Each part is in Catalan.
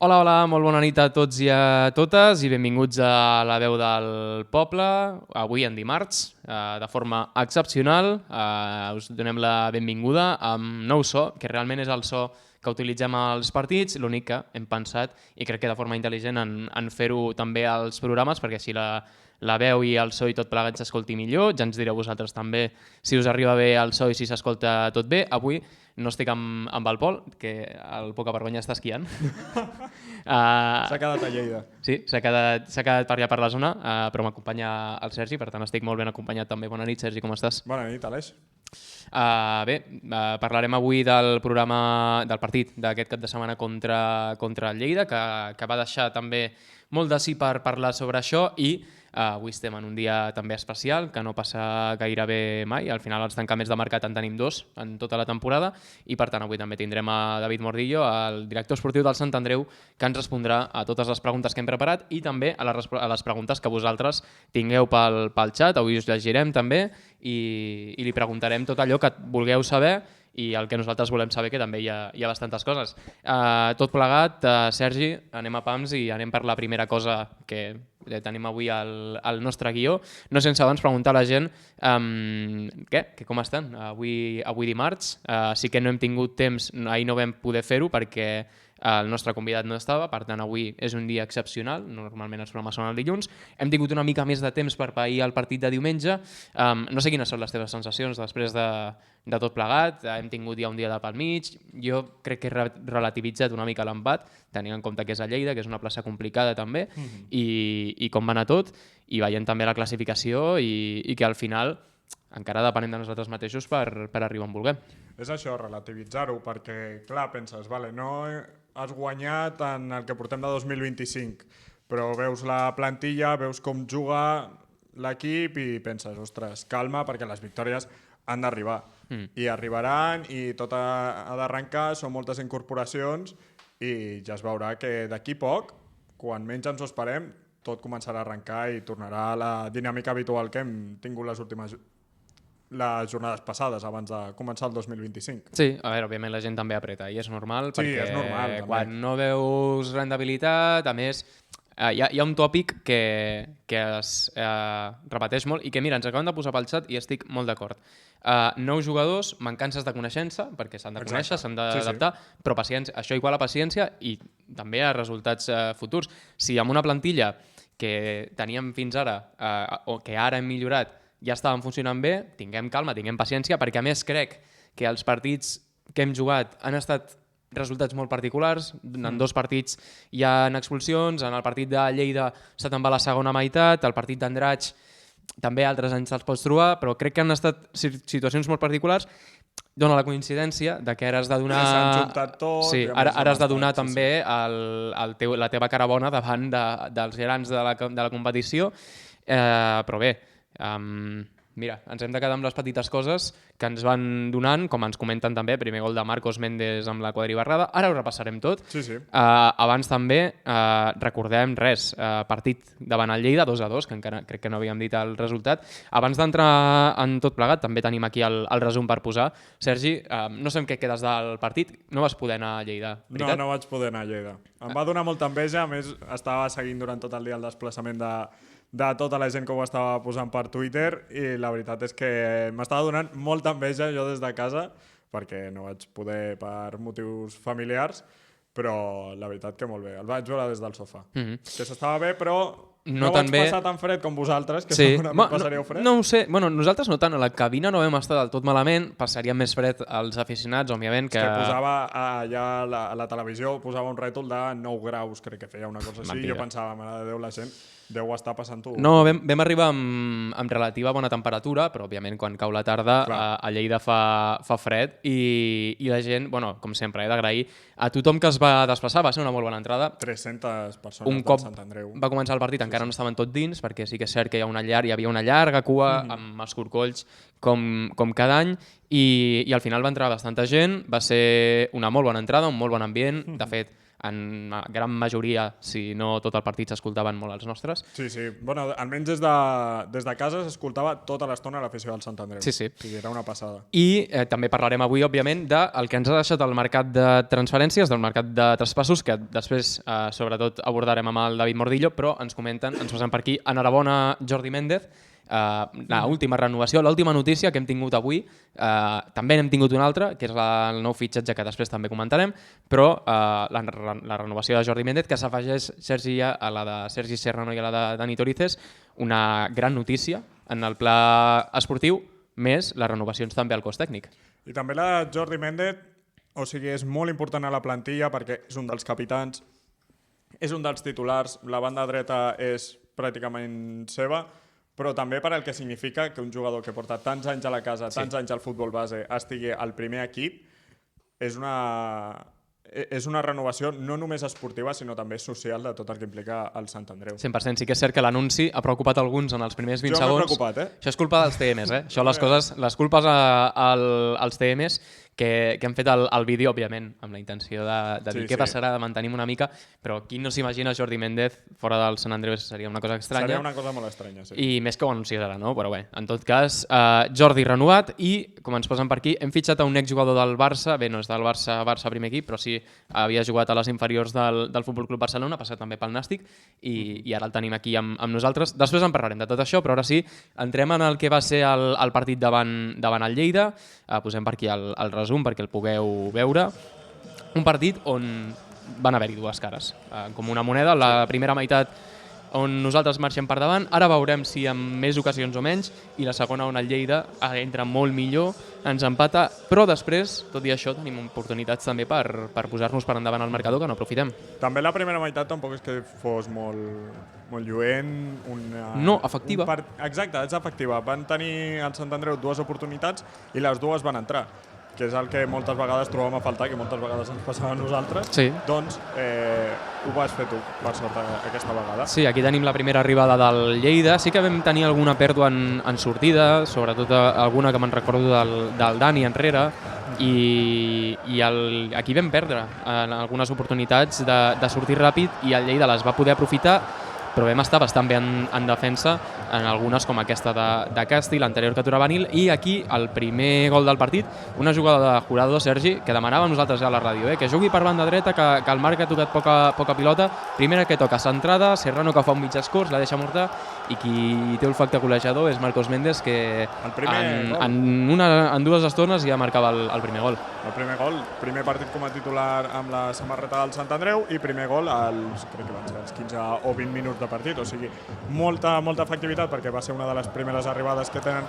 Hola, hola, molt bona nit a tots i a totes i benvinguts a La Veu del Poble, avui en dimarts, de forma excepcional. Us donem la benvinguda amb nou so, que realment és el so que utilitzem als partits, l'únic que hem pensat, i crec que de forma intel·ligent, en fer-ho també als programes, perquè així la veu i el so i tot plegat s'escolti millor. Ja ens direu vosaltres també si us arriba bé el so i si s'escolta tot bé. Avui no estic amb el Pol, que el poca vergonya està esquiant. S'ha quedat a Lleida. Sí, s'ha quedat per allà per la zona, però m'acompanya el Sergi, per tant estic molt ben acompanyat també. Bona nit, Sergi, com estàs? Bona nit, Aleix. Bé, parlarem avui del programa del partit d'aquest cap de setmana contra el Lleida, que va deixar també molt de sí per parlar sobre això, i avui estem en un dia també especial, que no passa gairebé mai. Al final els tancaments de mercat en tenim 2 en tota la temporada, i per tant avui també tindrem a David Mordillo, el director esportiu del Sant Andreu, que ens respondrà a totes les preguntes que hem preparat i també a les preguntes que vosaltres tingueu pel xat. Avui us llegirem també i li preguntarem tot allò que vulgueu saber i el que nosaltres volem saber, que també hi ha bastantes coses. Tot plegat, Sergi, anem a pams i anem per la primera cosa que tenim avui al nostre guió. No sense abans preguntar a la gent que com estan avui dimarts. Sí que no hem tingut temps, ahir no vam poder fer-ho perquè el nostre convidat no estava, per tant avui és un dia excepcional, normalment els programes són el dilluns. Hem tingut una mica més de temps per pair el partit de diumenge. No sé quines són les teves sensacions després de tot plegat. Hem tingut ja un dia de pel mig. Jo crec que he relativitzat una mica l'empat, tenint en compte que és a Lleida, que és una plaça complicada també, i com va anar tot, i veient també la classificació i que al final encara depenem de nosaltres mateixos per arribar on vulguem. És això, relativitzar-ho, perquè, clar, penses, no has guanyat en el que portem de 2025, però veus la plantilla, veus com juga l'equip i penses, ostres, calma, perquè les victòries han d'arribar. I arribaran i tot ha d'arrencar, són moltes incorporacions i ja es veurà que d'aquí poc, quan menys ens ho esperem, tot començarà a arrencar i tornarà a la dinàmica habitual que hem tingut les jornades passades abans de començar el 2025. Sí, a veure, òbviament la gent també apreta i és normal, Sí, perquè és normal, quan no veus rendibilitat, a més, hi ha un tòpic que es repeteix molt i que, mira, ens acaben de posar pel xat i estic molt d'acord. Nous jugadors, mancances de coneixença, perquè s'han de conèixer, s'han d'adaptar, però paciència, això igual a paciència i també a resultats futurs. Si amb una plantilla que teníem fins ara, o que ara hem millorat, ja estaven funcionant bé, tinguem calma, tinguem paciència, perquè a més crec que els partits que hem jugat han estat resultats molt particulars. En 2 partits hi ha expulsions, en el partit de Lleida s'ha te'n va la segona meitat, el partit d'Andratx també altres anys se'ls pots trobar, però crec que han estat situacions molt particulars. Dóna la coincidència de que ara has de donar... S'han juntat tot... Sí, ara has de donar també la teva cara bona davant dels grans de la competició, però bé, mira, ens hem de quedar amb les petites coses que ens van donant, com ens comenten també, primer gol de Marcos Méndez amb la quadribarrada. Ara ho repassarem tot. Sí. Abans també recordem partit davant el Lleida, 2-2, que encara crec que no havíem dit el resultat. Abans d'entrar en tot plegat, també tenim aquí el resum per posar. Sergi, no sé en què quedes del partit, no vas poder anar a Lleida, veritat? No vaig poder anar a Lleida. Em va donar molta enveja, a més estava seguint durant tot el dia el desplaçament de tota la gent que ho estava posant per Twitter i la veritat és que m'estava donant molta enveja jo des de casa perquè no vaig poder per motius familiars, però la veritat que molt bé. El vaig veure des del sofà. Que s'estava bé, però no vaig passar tan fred com vosaltres, que segurament passaríeu fred. No ho sé. Bueno, nosaltres no tant. A la cabina no vam estar del tot malament. Passaríem més fred als aficionats, òbviament. Que posava allà a la televisió, posava un rètol de 9 graus, crec que feia una cosa així. Mentida. I jo pensava, mare de Déu, la gent deu estar passant-ho. No, vam arribar amb relativa bona temperatura, però òbviament quan cau la tarda a Lleida fa fred i la gent, bueno, com sempre, he d'agrair a tothom que es va desplaçar. Va ser una molt bona entrada. 300 persones un cop del Sant Andreu. Va començar el partit, encara no estaven tot dins, perquè sí que és cert que hi havia una llarga cua amb escorcolls com cada any, i al final va entrar bastanta gent. Va ser una molt bona entrada, un molt bon ambient. De fet, en gran majoria, si no tot el partit, s'escoltaven molt els nostres. Sí. Bueno, almenys des de casa s'escoltava tota l'estona l'afició del Sant Andreu. Sí. O sigui, era una passada. I també parlarem avui, òbviament, del que ens ha deixat el mercat de transferències, del mercat de traspassos, que després, sobretot, abordarem amb el David Mordillo, però ens comenten, ens posen per aquí, enhorabona Jordi Méndez, l'última renovació, l'última notícia que hem tingut avui, també n'hem tingut una altra, que és el nou fitxatge que després també comentarem, però la renovació de Jordi Méndez, que s'afegeix a la de Sergi Serrano i a la de Dani Torices, una gran notícia en el pla esportiu, més les renovacions també al cos tècnic. I també la Jordi Méndez, o sigui, és molt important a la plantilla perquè és un dels capitans, és un dels titulars, la banda dreta és pràcticament seva, però també per al que significa que un jugador que porta tants anys a la casa, tants anys al futbol base, estigui al primer equip, és una renovació no només esportiva, sinó també social de tot el que implica el Sant Andreu. 100%. Sí que és cert que l'anunci ha preocupat alguns en els primers 20 segons. Jo m'he preocupat, Això és culpa dels TMs, Això les culpes als TMs que han fet el vídeo, òbviament, amb la intenció de dir què passarà, de mantenir una mica, però qui no s'imagina Jordi Méndez fora del Sant Andreu seria una cosa estranya. Seria una cosa molt estranya, sí. I més que ho anunciés ara, no? Però bé, en tot cas, Jordi renovat i, com ens posen per aquí, hem fitxat a un exjugador del Barça, bé, no és del Barça primer equip, però sí havia jugat a les inferiors del Futbol Club Barcelona, passat també pel Nàstic, i ara el tenim aquí amb nosaltres. Després en parlarem de tot això, però ara sí, entrem en el que va ser el partit davant el Lleida. Posem per aquí el resum perquè el pugueu veure. Un partit on van haver-hi dues cares, com una moneda. La primera meitat on nosaltres marxem per davant, ara veurem si amb més ocasions o menys, i la segona on el Lleida entra molt millor, ens empata, però després, tot i això, tenim oportunitats també per posar-nos per endavant al marcador, que no aprofitem. També la primera meitat tampoc és que fos molt lluent. No, efectiva. Exacte, és efectiva. Van tenir al Sant Andreu dues oportunitats i les dues van entrar, que és el que moltes vegades trobem a faltar, que moltes vegades ens passava a nosaltres. Sí. Doncs ho vas fer tu, per sort, aquesta vegada. Sí, aquí tenim la primera arribada del Lleida. Sí que vam tenir alguna pèrdua en sortida, sobretot alguna que me'n recordo del Dani enrere, i aquí vam perdre en algunes oportunitats de sortir ràpid i el Lleida les va poder aprofitar, però vam estar bastant bé en defensa, en algunes com aquesta de Casti, l'anterior que aturava Nil, i aquí el primer gol del partit, una jugada de Jurado, Sergi, que demanava nosaltres ja a la ràdio, que jugui per banda dreta, que el Marc ha tocat poca pilota, primera que toca centrada, Serrano que fa un mig escorç, la deixa mortar, i qui té olfacte col·legiador és Marcos Méndez, que en dues estones ja marcava el primer gol. El primer gol, primer partit com a titular amb la samarreta del Sant Andreu i primer gol crec que van ser els 15 o 20 minuts de partit, o sigui, molta efectivitat perquè va ser una de les primeres arribades que tenen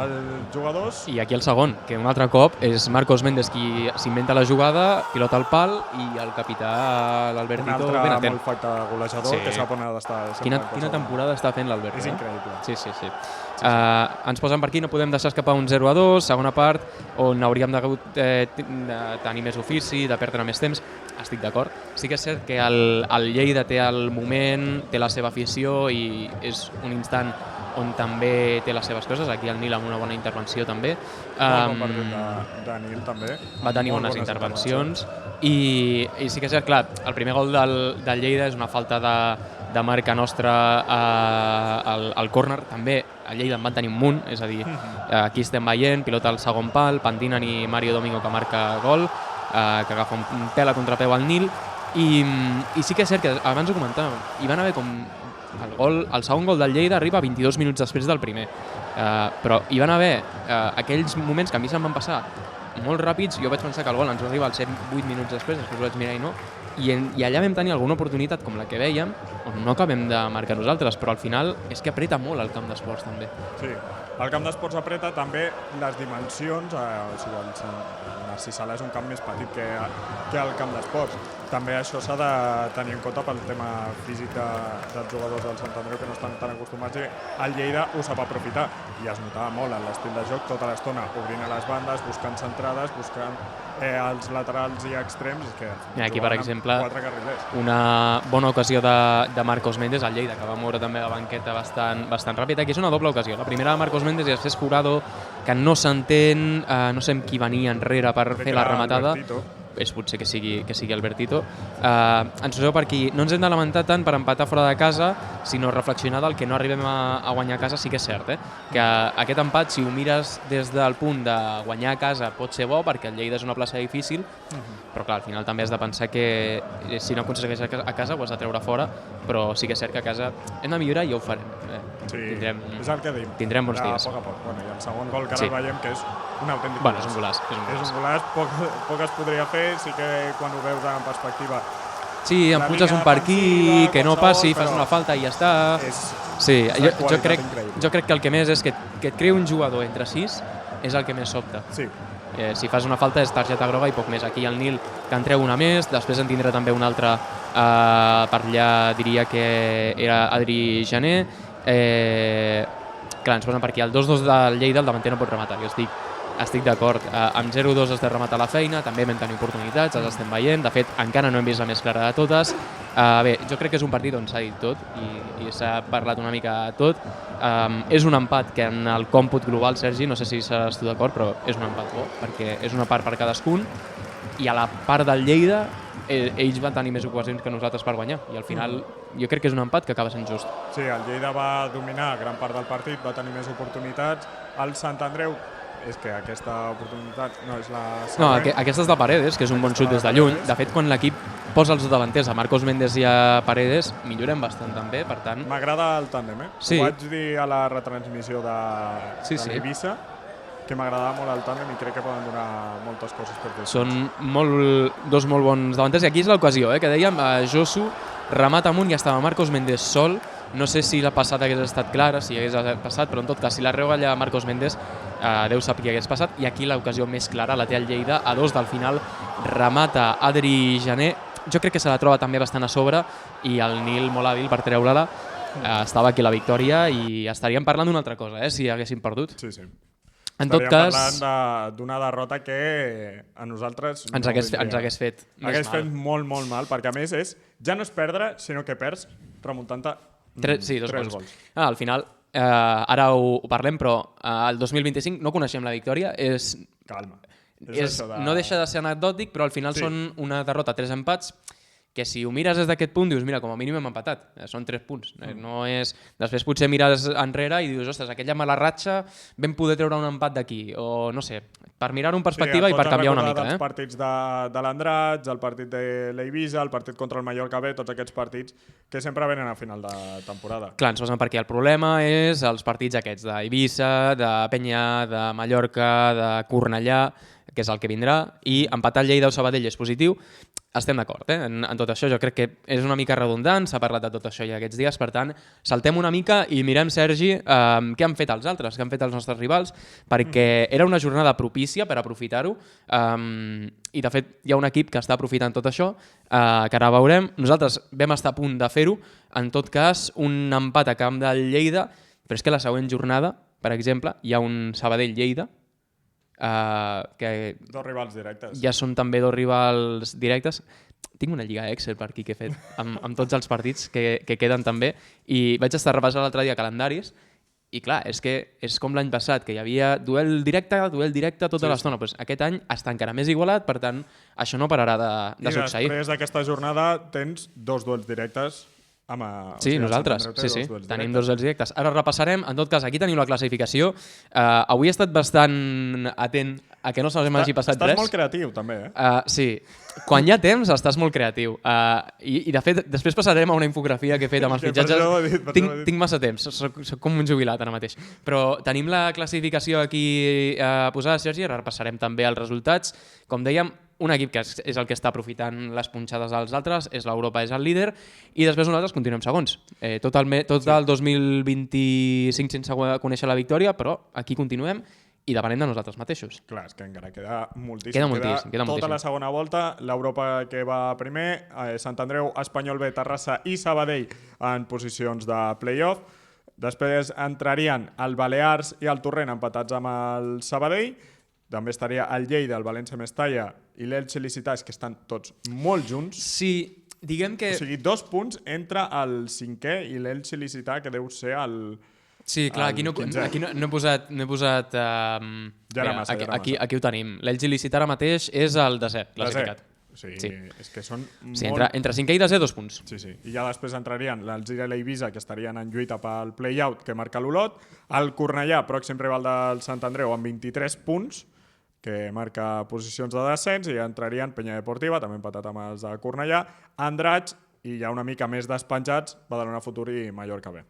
els jugadors. I aquí el segon, que un altre cop és Marcos Méndez qui s'inventa la jugada, pilota al pal i el capità, l'Albertito, ben atent. Un altre molt facte golejador que sap on ha d'estar. Quina temporada està fent l'Albert? És increïble. Sí. Ens posen per aquí, no podem deixar escapar un 0-2, segona part, on hauríem de tenir més ofici, de perdre més temps. Estic d'acord. Sí que és cert que el Lleida té el moment, té la seva afició i és un instant on també té les seves coses. Aquí el Nil amb una bona intervenció també. Molt bon partit de Nil també. Va tenir bones intervencions i sí que és cert, clar, el primer gol del Lleida és una falta de marca nostra al córner. També el Lleida en van tenir un munt, és a dir, aquí estem veient, pilota al segon pal, Pantinan i Mario Domingo que marca gol, que agafa un pèl a contrapeu al Nil, i sí que és cert que abans ho comentàvem, hi van haver com el segon gol del Lleida arriba 22 minuts després del primer, però hi van haver aquells moments que a mi se'm van passar molt ràpids. Jo vaig pensar que el gol ens va arribar als 7-8 minuts després vaig mirar i no, i allà vam tenir alguna oportunitat com la que vèiem on no acabem de marcar nosaltres, però al final és que apreta molt el camp d'esports també. Sí, el camp d'esports apreta també les dimensions, o sigui, el Narcís Sala és un camp més petit que el camp d'esports. També això s'ha de tenir en compte pel tema físic dels jugadors del Sant Andreu que no estan tan acostumats, i el Lleida ho sap aprofitar i es notava molt en l'estil de joc tota l'estona, obrint a les bandes, buscant centrades, buscant els laterals i extrems. Aquí, per exemple, una bona ocasió de Marcos Méndez al Lleida, que va moure també la banqueta bastant ràpid. Aquí és una doble ocasió. La primera de Marcos Méndez i després Jurado, que no s'entén, no sé amb qui venia enrere per fer la rematada. és potser que sigui Albertito. Ens poseu per aquí, no ens hem de lamentar tant per empatar fora de casa, sinó reflexionar del que no arribem a guanyar a casa. Sí que és cert, que aquest empat, si ho mires des del punt de guanyar a casa, pot ser bo, perquè el Lleida és una plaça difícil, però clar, al final també has de pensar que si no aconsegueix a casa ho has de treure fora, però sí que és cert que a casa hem de millorar i ja ho farem. Sí, és el que dic. Tindrem bons dies. A poc a poc. Bueno, i el segon gol que ara veiem que és un autèntic golaç. És un golaç. És un golaç, poc es podria fer, sí que quan ho veus en perspectiva. Sí, em puges un per aquí, que no passi, fas una falta i ja està. Sí, jo crec que el que més és que et creï un jugador entre 6 és el que més sobta. Sí. Si fas una falta és targeta groga i poc més. Aquí el Nil que en treu una més, després en tindrà també una altra per allà, diria que era Adri Jané. Clar, ens posen per aquí el 2-2 del Lleida, el davanter no pot rematar, jo estic d'acord. Amb 0-2 has de rematar la feina, també vam tenir oportunitats, els estem veient, de fet encara no hem vist la més clara de totes. Bé, jo crec que és un partit on s'ha dit tot i s'ha parlat una mica tot. És un empat que en el còmput global, Sergi, no sé si seràs tu d'acord, però és un empat bo, perquè és una part per cadascun i a la part del Lleida ells van tenir més ocasions que nosaltres per guanyar i al final jo crec que és un empat que acaba sent just. Sí, el Lleida va dominar gran part del partit, va tenir més oportunitats. El Sant Andreu, és que aquesta oportunitat no és la següent. No, aquesta és de Paredes, que és un bon xut des de lluny. De fet, quan l'equip posa els davanters a Marcos Méndez i a Paredes, millorem bastant també, per tant... M'agrada el tàndem, Sí. Ho vaig dir a la retransmissió de l'Eivissa, que m'agradava molt el tàndem i crec que poden donar moltes coses per dir. Són dos molt bons davanters i aquí és l'ocasió, que dèiem, Josu remata amunt i estava Marcos Méndez sol. No sé si la passada hagués estat clara, si hagués passat, però en tot cas, si la reu allà Marcos Méndez, Déu sap qui hagués passat. I aquí l'ocasió més clara la té el Lleida, a 2 del final, remata Adri Jané. Jo crec que se la troba també bastant a sobre i el Nil molt hàbil per treure-la. Estava aquí la victòria i estaríem parlant d'una altra cosa, si haguéssim perdut. Sí. En tot cas, parlant d'una derrota que a nosaltres ens hagués fet molt mal, perquè a més ja no és perdre, sinó que perds remuntant-te 3 gols. Al final, ara ho parlem, però el 2025 no coneixem la victòria. Calma. No deixa de ser anecdòtic, però al final són una derrota, 3 empats, que si ho mires des d'aquest punt dius, mira, com a mínim hem empatat, són 3 punts. No és... Després potser mires enrere i dius, ostres, aquella mala ratxa vam poder treure un empat d'aquí, o no sé, per mirar-ho en perspectiva i per canviar una mica. Els partits de l'Andratx, el partit de l'Eivissa, el partit contra el Mallorca B, tots aquests partits que sempre venen a final de temporada. Clar, ens posen per aquí. El problema és els partits aquests d'Eivissa, de Penya, de Mallorca, de Cornellà, que és el que vindrà, i empatar el Lleida o Sabadell és positiu. Estem d'acord, en tot això. Jo crec que és una mica redundant, s'ha parlat de tot això ja aquests dies, per tant, saltem una mica i mirem, Sergi, què han fet els altres, què han fet els nostres rivals, perquè era una jornada propícia per aprofitar-ho, i de fet hi ha un equip que està aprofitant tot això, que ara veurem. Nosaltres vam estar a punt de fer-ho, en tot cas, un empat a camp del Lleida, però és que la següent jornada, per exemple, hi ha un Sabadell-Lleida, que 2 rivals directes. Ja són també 2 rivals directes. Tinc una lliga Excel per aquí que he fet amb tots els partits que queden també i vaig estar repassant l'altre dia calendaris i clar, és que és com l'any passat, que hi havia duel directe tota l'estona. Pues aquest any està encara més igualat, per tant això no pararà de succeir. I després d'aquesta jornada tens 2 duels directes. Sí, nosaltres, tenim 2 duels directes. Ara repassarem, en tot cas, aquí tenim la classificació. Avui he estat bastant atent a que no se m'hagi passat res. Estàs molt creatiu, també, Sí, quan hi ha temps estàs molt creatiu. I de fet, després passarem a una infografia que he fet amb els fitxatges. Tinc massa temps, soc com un jubilat ara mateix. Però tenim la classificació aquí posada, Sergi, ara repassarem també els resultats. Com dèiem, un equip que és el que està aprofitant les punxades dels altres, és l'Europa, és el líder, i després nosaltres continuem segons. Tot el 2025 sense conèixer la victòria, però aquí continuem i depenem de nosaltres mateixos. Clar, és que encara queda moltíssim. Queda moltíssim. Tota la segona volta, l'Europa que va primer, Sant Andreu, Espanyol B, Terrassa i Sabadell en posicions de play-off. Després entrarien el Balears i el Torrent empatats amb el Sabadell. També estaria el Lleida, el València Mestalla i l'Elche Licità, que estan tots molt junts. Sí, diguem que... O sigui, 2 punts entre el 5è i l'Elche Licità, que deu ser el... Sí, clar, aquí no he posat... Ja era massa. Aquí ho tenim. L'Elche Licità ara mateix és el 10è classificat. O sigui, Sí. és que són Sí, molt... entre 5 i 2 punts. Sí, sí. I ja després entrarien l'Alzira i l'Eivissa, que estarien en lluita pel play-out, que marca l'Olot, el Cornellà, pròxim rival del Sant Andreu, amb 23 punts, que marca posicions de descens, i entrarien Penya Deportiva, també empatat amb els de Cornellà, Andratx, i ja una mica més despenjats, Badalona Futur i Mallorca B.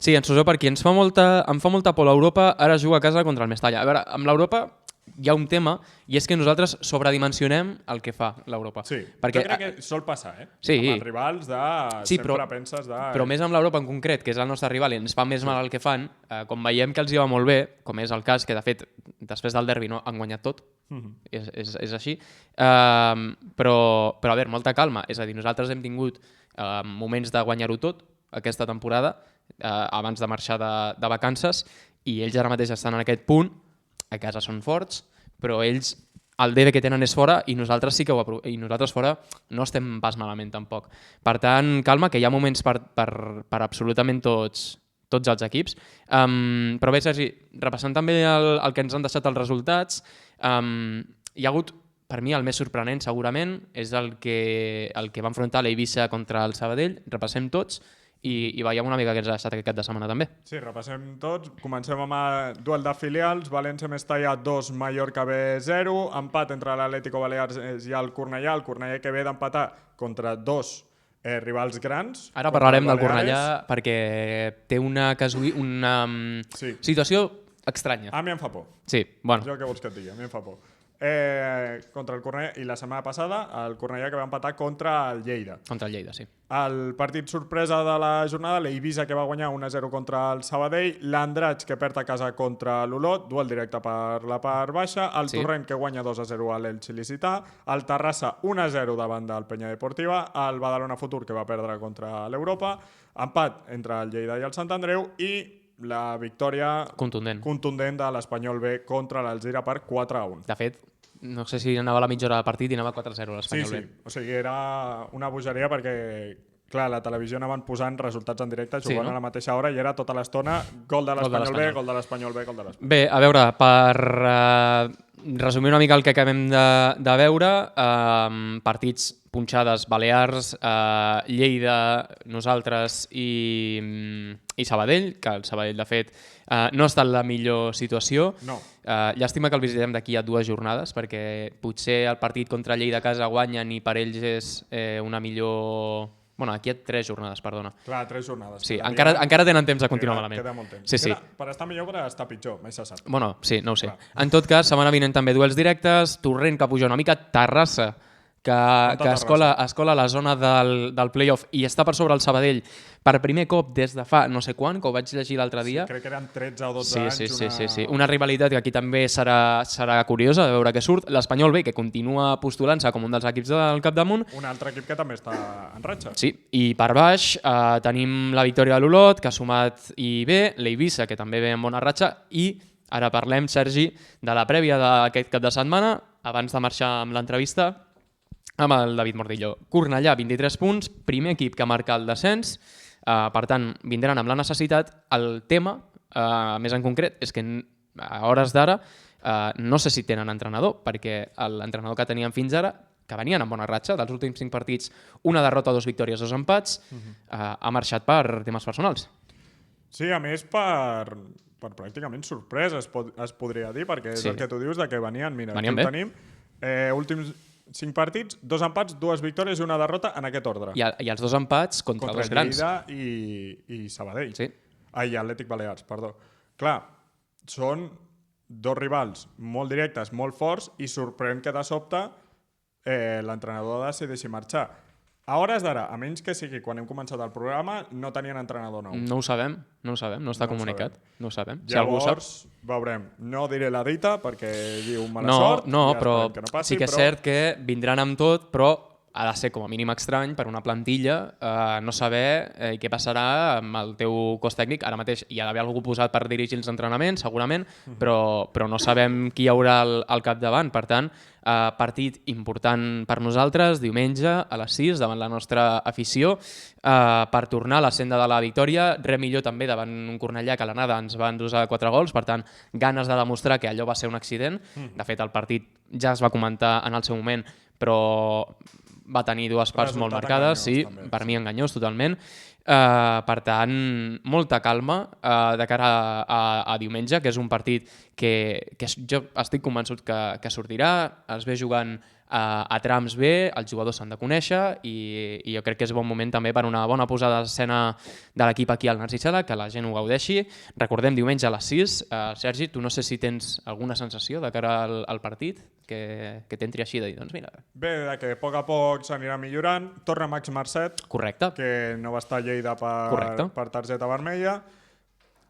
Sí, en Susó, perquè em fa molta por l'Europa, ara juga a casa contra el Mestalla. A veure, amb l'Europa hi ha un tema, i és que nosaltres sobredimensionem el que fa l'Europa. Sí, perquè, jo crec que sol passar, Sí. Amb els rivals sempre penses de... Però més amb l'Europa en concret, que és el nostre rival i ens fa més mal el que fan, com veiem que els hi va molt bé, com és el cas que de fet després del derbi no han guanyat tot, és així, però a veure, molta calma, és a dir, nosaltres hem tingut moments de guanyar-ho tot aquesta temporada, abans de marxar de vacances, i ells ara mateix estan en aquest punt, a casa són forts, però ells el DB que tenen és fora i nosaltres sí que i nosaltres fora no estem pas malament tampoc. Per tant, calma, que hi ha moments per absolutament tots els equips. Però bé, Sergi, repassant també el que ens han deixat els resultats, hi ha hagut, per mi, el més sorprenent segurament, és el que va enfrontar l'Eivissa contra el Sabadell. Repassem tots i veiem una mica què ens ha deixat aquest cap de setmana també. Sí, repassem tots. Comencem amb el duel de filials. València-Mestalla 2, Mallorca B 0. Empat entre l'Atlético Balears i el Cornellà. El Cornellà que ve d'empatar contra dos rivals grans. Ara parlarem del Cornellà perquè té una situació estranya. A mi em fa por. Sí, bueno. Jo què vols que et digui? A mi em fa por. Contra el Cornellà, i la setmana passada el Cornellà que va empatar contra el Lleida. Contra el Lleida, sí. El partit sorpresa de la jornada, l'Eivissa que va guanyar 1-0 contra el Sabadell, l'Andratx que perd a casa contra l'Olot, duel directe per la part baixa, el Torrent que guanya 2-0 a l'Elx il·licità, el Terrassa 1-0 davant del Penya Deportiva, el Badalona Futur que va perdre contra l'Europa, empat entre el Lleida i el Sant Andreu i la victòria contundent de l'Espanyol B contra l'Alzira per 4-1. De fet, no sé si anava a la mitja hora del partit i anava 4-0 l'Espanyol B. Sí. O sigui, era una bogeria perquè, clar, a la televisió anaven posant resultats en directe, jugant a la mateixa hora, i era tota l'estona gol de l'Espanyol B, gol de l'Espanyol B, gol de l'Espanyol B. Bé, a veure, per resumir una mica el que acabem de veure, partits punxades Balears, Lleida, nosaltres i Sabadell, que el Sabadell, de fet, no està en la millor situació. No. Llàstima que el visitem d'aquí a 2 jornades, perquè potser el partit contra Lleida a casa guanyen i per ells és una millor... Bueno, aquí hi ha 3 jornades, perdona. Clar, 3 jornades. Sí, encara tenen temps de continuar malament. Queda molt temps. Sí. Per estar millor, per estar pitjor, mai se sap. Bueno, sí, no ho sé. Clar. En tot cas, setmana vinent també duels directes, Torrent que puja una mica, Terrassa que escola a la zona del play-off i està per sobre el Sabadell per primer cop des de fa no sé quan, que ho vaig llegir l'altre dia. Sí, crec que eren 13 o 12 anys. Sí. Una rivalitat que aquí també serà curiosa de veure què surt. L'Espanyol B, que continua postulant-se com un dels equips del capdamunt. Un altre equip que també està en ratxa. Sí, i per baix tenim la victòria de l'Olot, que ha sumat i bé, l'Eivissa, que també ve en bona ratxa, i ara parlem, Sergi, de la prèvia d'aquest cap de setmana, abans de marxar amb l'entrevista, amb el David Mordillo. Cornellà, 23 punts, primer equip que marca el descens, per tant, vindran amb la necessitat. El tema, més en concret, és que a hores d'ara no sé si tenen entrenador, perquè l'entrenador que tenien fins ara, que venien amb bona ratxa, dels últims 5 partits, una derrota, 2 victòries, 2 empats, ha marxat per temes personals. Sí, a més per pràcticament sorpresa, es podria dir, perquè és el que tu dius de que venien, mira, aquí ho tenim, últims 5 partits, 2 empats, 2 victòries i una derrota en aquest ordre. I els 2 empats contra dos grans. Contra Lleida i Sabadell. Sí. I Atlètic Balears, perdó. Clar, són 2 rivals molt directes, molt forts, i sorprèn que de sobte l'entrenador decideixi marxar. A hores d'ara, a menys que sigui quan hem començat el programa, no tenien entrenador nou. No ho sabem, no està comunicat. No ho sabem. Llavors, veurem. No diré la dita perquè diu mala sort. No, però que no passi, sí que és cert que vindran amb tot, però ha de ser com a mínim estrany per una plantilla no saber què passarà amb el teu cos tècnic. Ara mateix hi ha d'haver algú posat per dirigir els entrenaments, segurament, però no sabem qui hi haurà al capdavant. Per tant, partit important per nosaltres, diumenge a les 6 davant la nostra afició, per tornar a la senda de la victòria. Res millor també davant un Cornellà que a l'anada ens va endosar 4 gols, per tant, ganes de demostrar que allò va ser un accident. De fet, el partit ja es va comentar en el seu moment, però va tenir dues parts molt marcades, sí, per mi enganyós totalment. Per tant, molta calma de cara a diumenge, que és un partit que jo estic convençut que sortirà, es ve jugant a trams bé, els jugadors s'han de conèixer i jo crec que és bon moment també per una bona posada d'escena de l'equip aquí al Narcís Sala, que la gent ho gaudeixi. Recordem, diumenge a les 6. Sergi, tu no sé si tens alguna sensació de cara al partit que t'entri així de dir, doncs mira... Bé, que a poc s'anirà millorant. Torna Max Marcet, Correcte. que no va estar a Lleida per targeta vermella.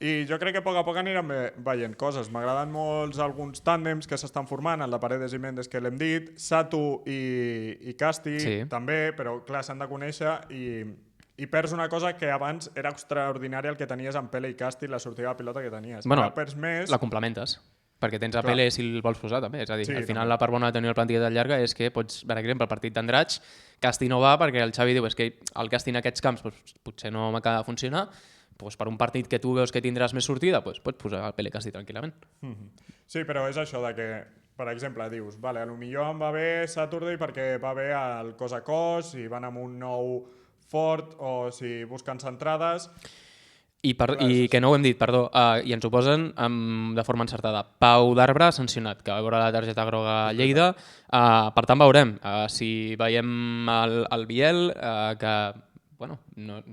I jo crec que a poc anirem veient coses. M'agraden molt alguns tàndems que s'estan formant, el de Paredes i Méndez, que l'hem dit, Satu i Casti també, però clar, s'han de conèixer i perds una cosa que abans era extraordinària el que tenies amb Pele i Casti, la sortida de pilota que tenies. Bueno, perds més... la complementes, perquè tens a Pele si el vols posar també. És a dir, al final la part bona de tenir el plantilla tan llarga és que pots, per exemple, el partit d'Andratx, Casti no va perquè el Xavi diu és que el Casti en aquests camps potser no m'acaba de funcionar, doncs per un partit que tu veus que tindràs més sortida, doncs pots posar el Pele Casti tranquil·lament. Sí, però és això de que, per exemple, dius, vale, potser em va bé Saturday perquè va bé el cos a cos, si van amb un nou fort o si busquen centrades... I que no ho hem dit, perdó, i ens ho posen de forma encertada. Pau d'Arbre sancionat, que va veure la targeta groga a Lleida. Per tant, veurem si veiem el Biel, que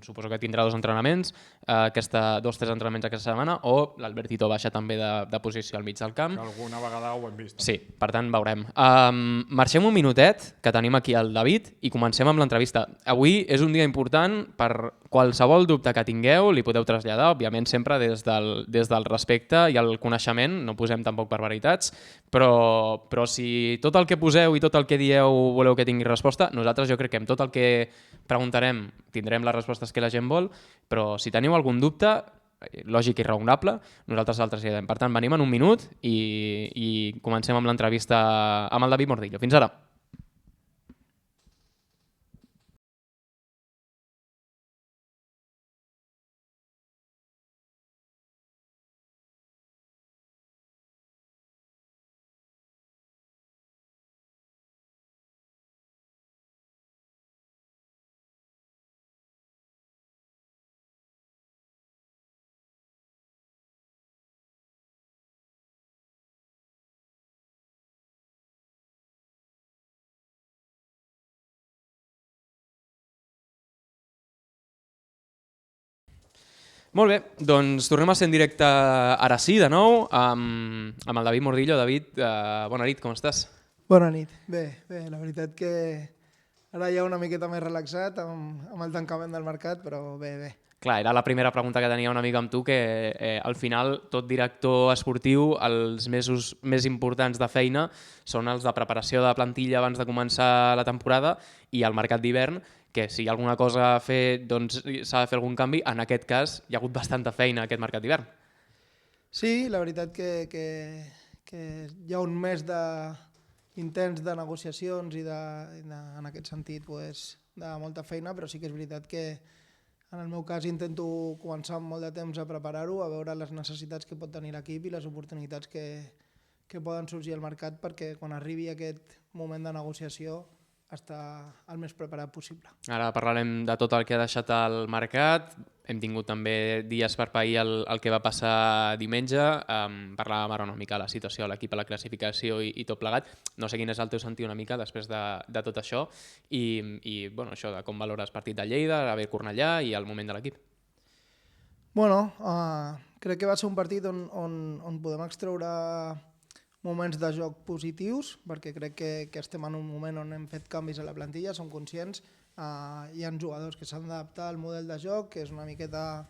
suposo que tindrà 2 entrenaments, 2-3 entrenaments aquesta setmana, o l'Albertito baixa també de posició al mig del camp. Que alguna vegada ho hem vist. Sí, per tant, veurem. Marxem un minutet, que tenim aquí el David, i comencem amb l'entrevista. Avui és un dia important per qualsevol dubte que tingueu, li podeu traslladar, òbviament sempre des del respecte i el coneixement, no posem tampoc per veritats, però si tot el que poseu i tot el que dieu voleu que tingui resposta, nosaltres jo crec que amb tot el que preguntarem tindrem les respostes que la gent vol, però si teniu algun dubte, lògic i raonable, nosaltres el traslladem. Per tant, venim en un minut i comencem amb l'entrevista amb el David Mordillo. Fins ara. Molt bé, doncs tornem a ser en directe ara sí, de nou, amb el David Mordillo. David, bona nit, com estàs? Bona nit. Bé, la veritat que ara ja una miqueta més relaxat amb el tancament del mercat, però bé. Clar, era la primera pregunta que tenia una mica amb tu, que al final tot director esportiu, els mesos més importants de feina són els de preparació de plantilla abans de començar la temporada i el mercat d'hivern, que si hi ha alguna cosa a fer, doncs s'ha de fer algun canvi. En aquest cas hi ha hagut bastanta feina aquest mercat d'hivern. Sí, la veritat que hi ha un mes intens de negociacions i en aquest sentit de molta feina, però sí que és veritat que en el meu cas intento començar amb molt de temps a preparar-ho, a veure les necessitats que pot tenir l'equip i les oportunitats que poden sorgir al mercat perquè quan arribi aquest moment de negociació estar el més preparat possible. Ara parlarem de tot el que ha deixat el mercat. Hem tingut també dies per pair el que va passar diumenge. Parlàvem ara una mica de la situació de l'equip a la classificació i tot plegat. No sé quin és el teu sentir una mica després de tot això i això de com valores partit de Lleida, l'haver Cornellà i el moment de l'equip. Bueno, crec que va ser un partit on podem extreure moments de joc positius, perquè crec que estem en un moment on hem fet canvis a la plantilla, som conscients, hi ha jugadors que s'han d'adaptar al model de joc, que és una miqueta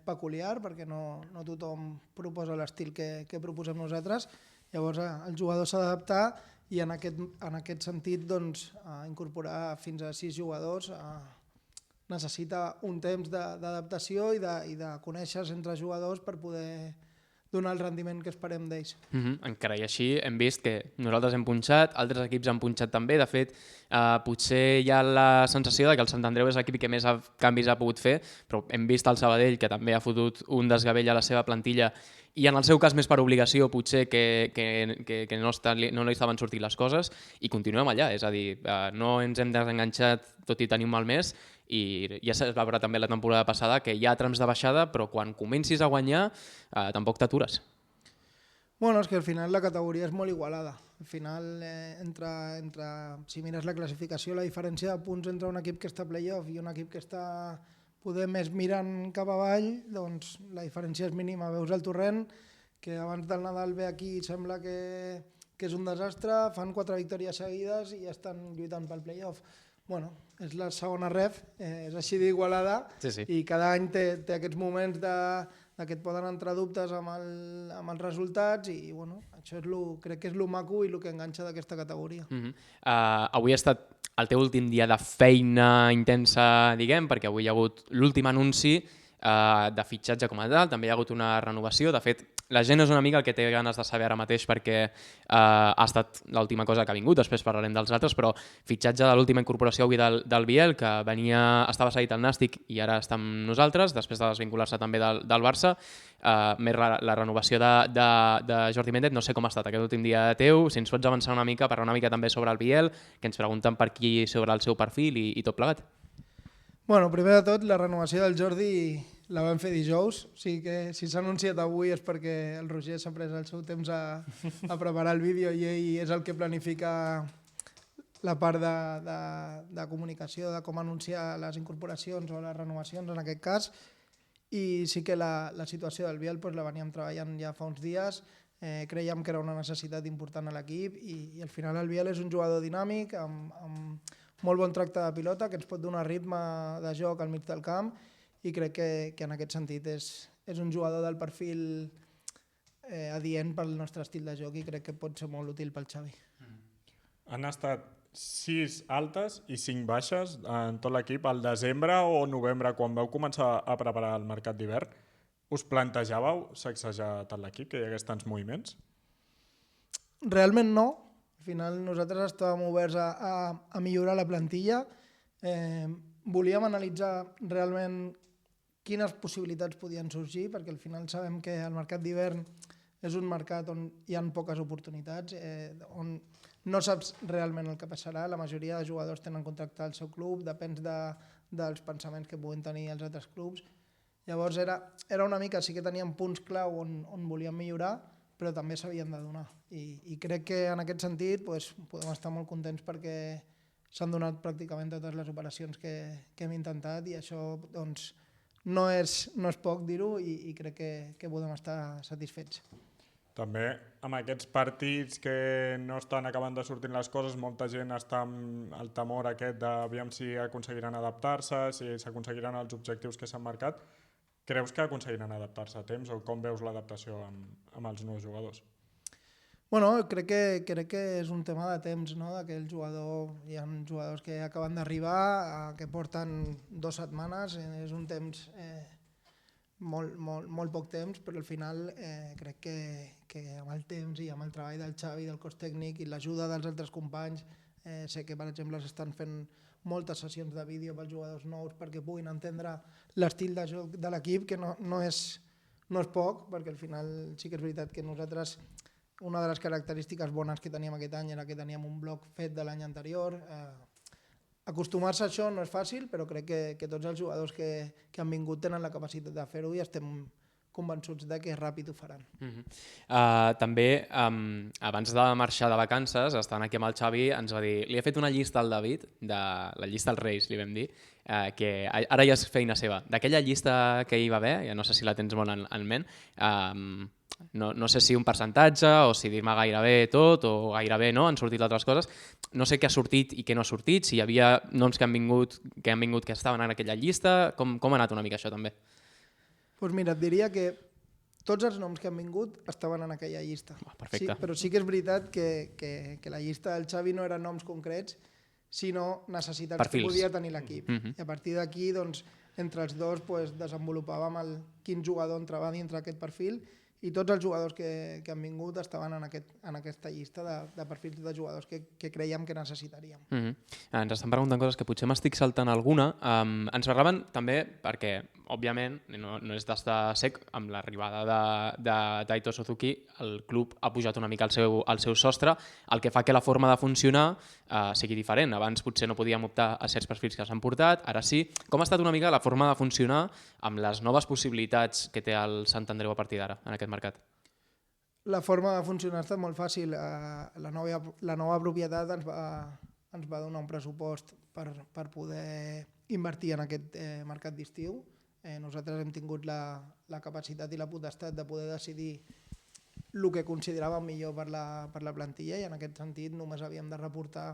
peculiar, perquè no tothom proposa l'estil que proposem nosaltres, llavors el jugador s'ha d'adaptar i en aquest sentit doncs, incorporar fins a 6 jugadors necessita un temps d'adaptació i de conèixer-se entre jugadors per poder donar el rendiment que esperem d'ells. Encara i així hem vist que nosaltres hem punxat, altres equips han punxat també. De fet, potser hi ha la sensació de que el Sant Andreu és l'equip que més canvis ha pogut fer, però hem vist el Sabadell, que també ha fotut un desgavell a la seva plantilla, i en el seu cas més per obligació, potser que no li estaven sortint les coses, i continuem allà. És a dir, no ens hem desenganxat tot i tenir un mal mes, i ja s'ha veure també la temporada passada que hi ha trams de baixada, però quan comencis a guanyar tampoc t'atures. Bueno, és que al final la categoria és molt igualada. Al final, si mires la classificació, la diferència de punts entre un equip que està a playoff i un equip que està poder més mirant cap avall, doncs la diferència és mínima. Veus el Torrent, que abans del Nadal ve aquí i sembla que és un desastre, fan 4 victòries seguides i ja estan lluitant pel playoff. Bueno, és la segona ref, és així d'igualada, Sí. i cada any té aquests moments que et poden entrar dubtes amb els resultats, i bueno, això crec que és el maco i el que enganxa d'aquesta categoria. Avui ha estat el teu últim dia de feina intensa, diguem, perquè avui hi ha hagut l'últim anunci de fitxatge com a tal, també hi ha hagut una renovació. De fet, la gent és una mica el que té ganes de saber ara mateix, perquè ha estat l'última cosa que ha vingut, després parlarem dels altres, però fitxatge de l'última incorporació avui del Biel, que estava cedit al Nàstic i ara està amb nosaltres, després de desvincular-se també del Barça, més la renovació de Jordi Méndez. No sé com ha estat aquest últim dia teu, si ens pots avançar una mica, parlar una mica també sobre el Biel, que ens pregunten per aquí sobre el seu perfil i tot plegat. Bueno, primer de tot, la renovació del Jordi la vam fer dijous, o sigui que si s'ha anunciat avui és perquè el Roger s'ha pres el seu temps a preparar el vídeo i ell és el que planifica la part de comunicació, de com anunciar les incorporacions o les renovacions en aquest cas, i sí que la situació del Biel la veníem treballant ja fa uns dies. Creiem que era una necessitat important a l'equip i al final el Biel és un jugador dinàmic amb molt bon tracte de pilota, que ens pot donar ritme de joc al mig del camp, i crec que en aquest sentit és un jugador del perfil adient pel nostre estil de joc i crec que pot ser molt útil pel Xavi. Han estat 6 altes i 5 baixes en tot l'equip al desembre o novembre, quan vau començar a preparar el mercat d'hivern. Us plantejàveu sacsejar tant l'equip, que hi hagués tants moviments? Realment no. Al final nosaltres estàvem oberts a millorar la plantilla. Volíem analitzar realment quines possibilitats podien sorgir, perquè al final sabem que el mercat d'hivern és un mercat on hi ha poques oportunitats, on no saps realment el que passarà. La majoria de jugadors tenen contractat el seu club, depèn dels pensaments que puguin tenir els altres clubs. Llavors era una mica, sí que teníem punts clau on volíem millorar, però també s'havien de donar. I crec que en aquest sentit podem estar molt contents perquè s'han donat pràcticament totes les operacions que hem intentat, i això no és poc dir-ho, i crec que podem estar satisfets. També amb aquests partits que no estan acabant de sortir les coses, molta gent està amb el temor aquest d'aviam si aconseguiran adaptar-se, si s'aconseguiran els objectius que s'han marcat. Creus que aconseguiran adaptar-se a temps, o com veus l'adaptació amb els nous jugadors? Bueno, crec que és un tema de temps, no? Hi ha jugadors que acaben d'arribar, que porten 2 setmanes, és un temps, molt poc temps, però al final crec que amb el temps i amb el treball del Xavi, del cos tècnic i l'ajuda dels altres companys, sé que per exemple s'estan fent moltes sessions de vídeo pels jugadors nous perquè puguin entendre l'estil de joc de l'equip, que no és poc, perquè al final sí que és veritat que nosaltres, una de les característiques bones que teníem aquest any era que teníem un bloc fet de l'any anterior. Acostumar-se a això no és fàcil, però crec que tots els jugadors que han vingut tenen la capacitat de fer-ho i estem convençuts que ràpid ho faran. També, abans de marxar de vacances, estant aquí amb el Xavi, ens va dir, li he fet una llista al David, de la llista dels Reis, li vam dir, que ara ja és feina seva. D'aquella llista que hi va haver, ja no sé si la tens molt en ment, no sé si un percentatge o si dir-me gairebé tot o gairebé no, han sortit altres coses. No sé què ha sortit i què no ha sortit, si hi havia noms que han vingut que estaven en aquella llista, com ha anat una mica això també? Doncs mira, et diria que tots els noms que han vingut estaven en aquella llista. Perfecte. Sí, però sí que és veritat que la llista del Xavi no eren noms concrets, sinó necessitats Perfils. que podia tenir l'equip. I a partir d'aquí, doncs, entre els dos desenvolupàvem quin jugador entrava dintre aquest perfil, i tots els jugadors que han vingut estaven en aquesta llista de perfils de jugadors que creiem que necessitaríem. Ens estan preguntant coses que potser m'estic saltant alguna. Ens parlaven també, perquè òbviament no és d'estar sec, amb l'arribada de Taito Suzuki el club ha pujat una mica el seu sostre, el que fa que la forma de funcionar sigui diferent. Abans potser no podíem optar a certs perfils que s'han portat, ara sí. Com ha estat una mica la forma de funcionar amb les noves possibilitats que té el Sant Andreu a partir d'ara en aquest mercat? La forma de funcionar ha estat molt fàcil. La nova propietat ens va donar un pressupost per poder invertir en aquest mercat d'estiu. Nosaltres hem tingut la capacitat i la potestat de poder decidir el que consideràvem millor per la plantilla, i en aquest sentit només havíem de reportar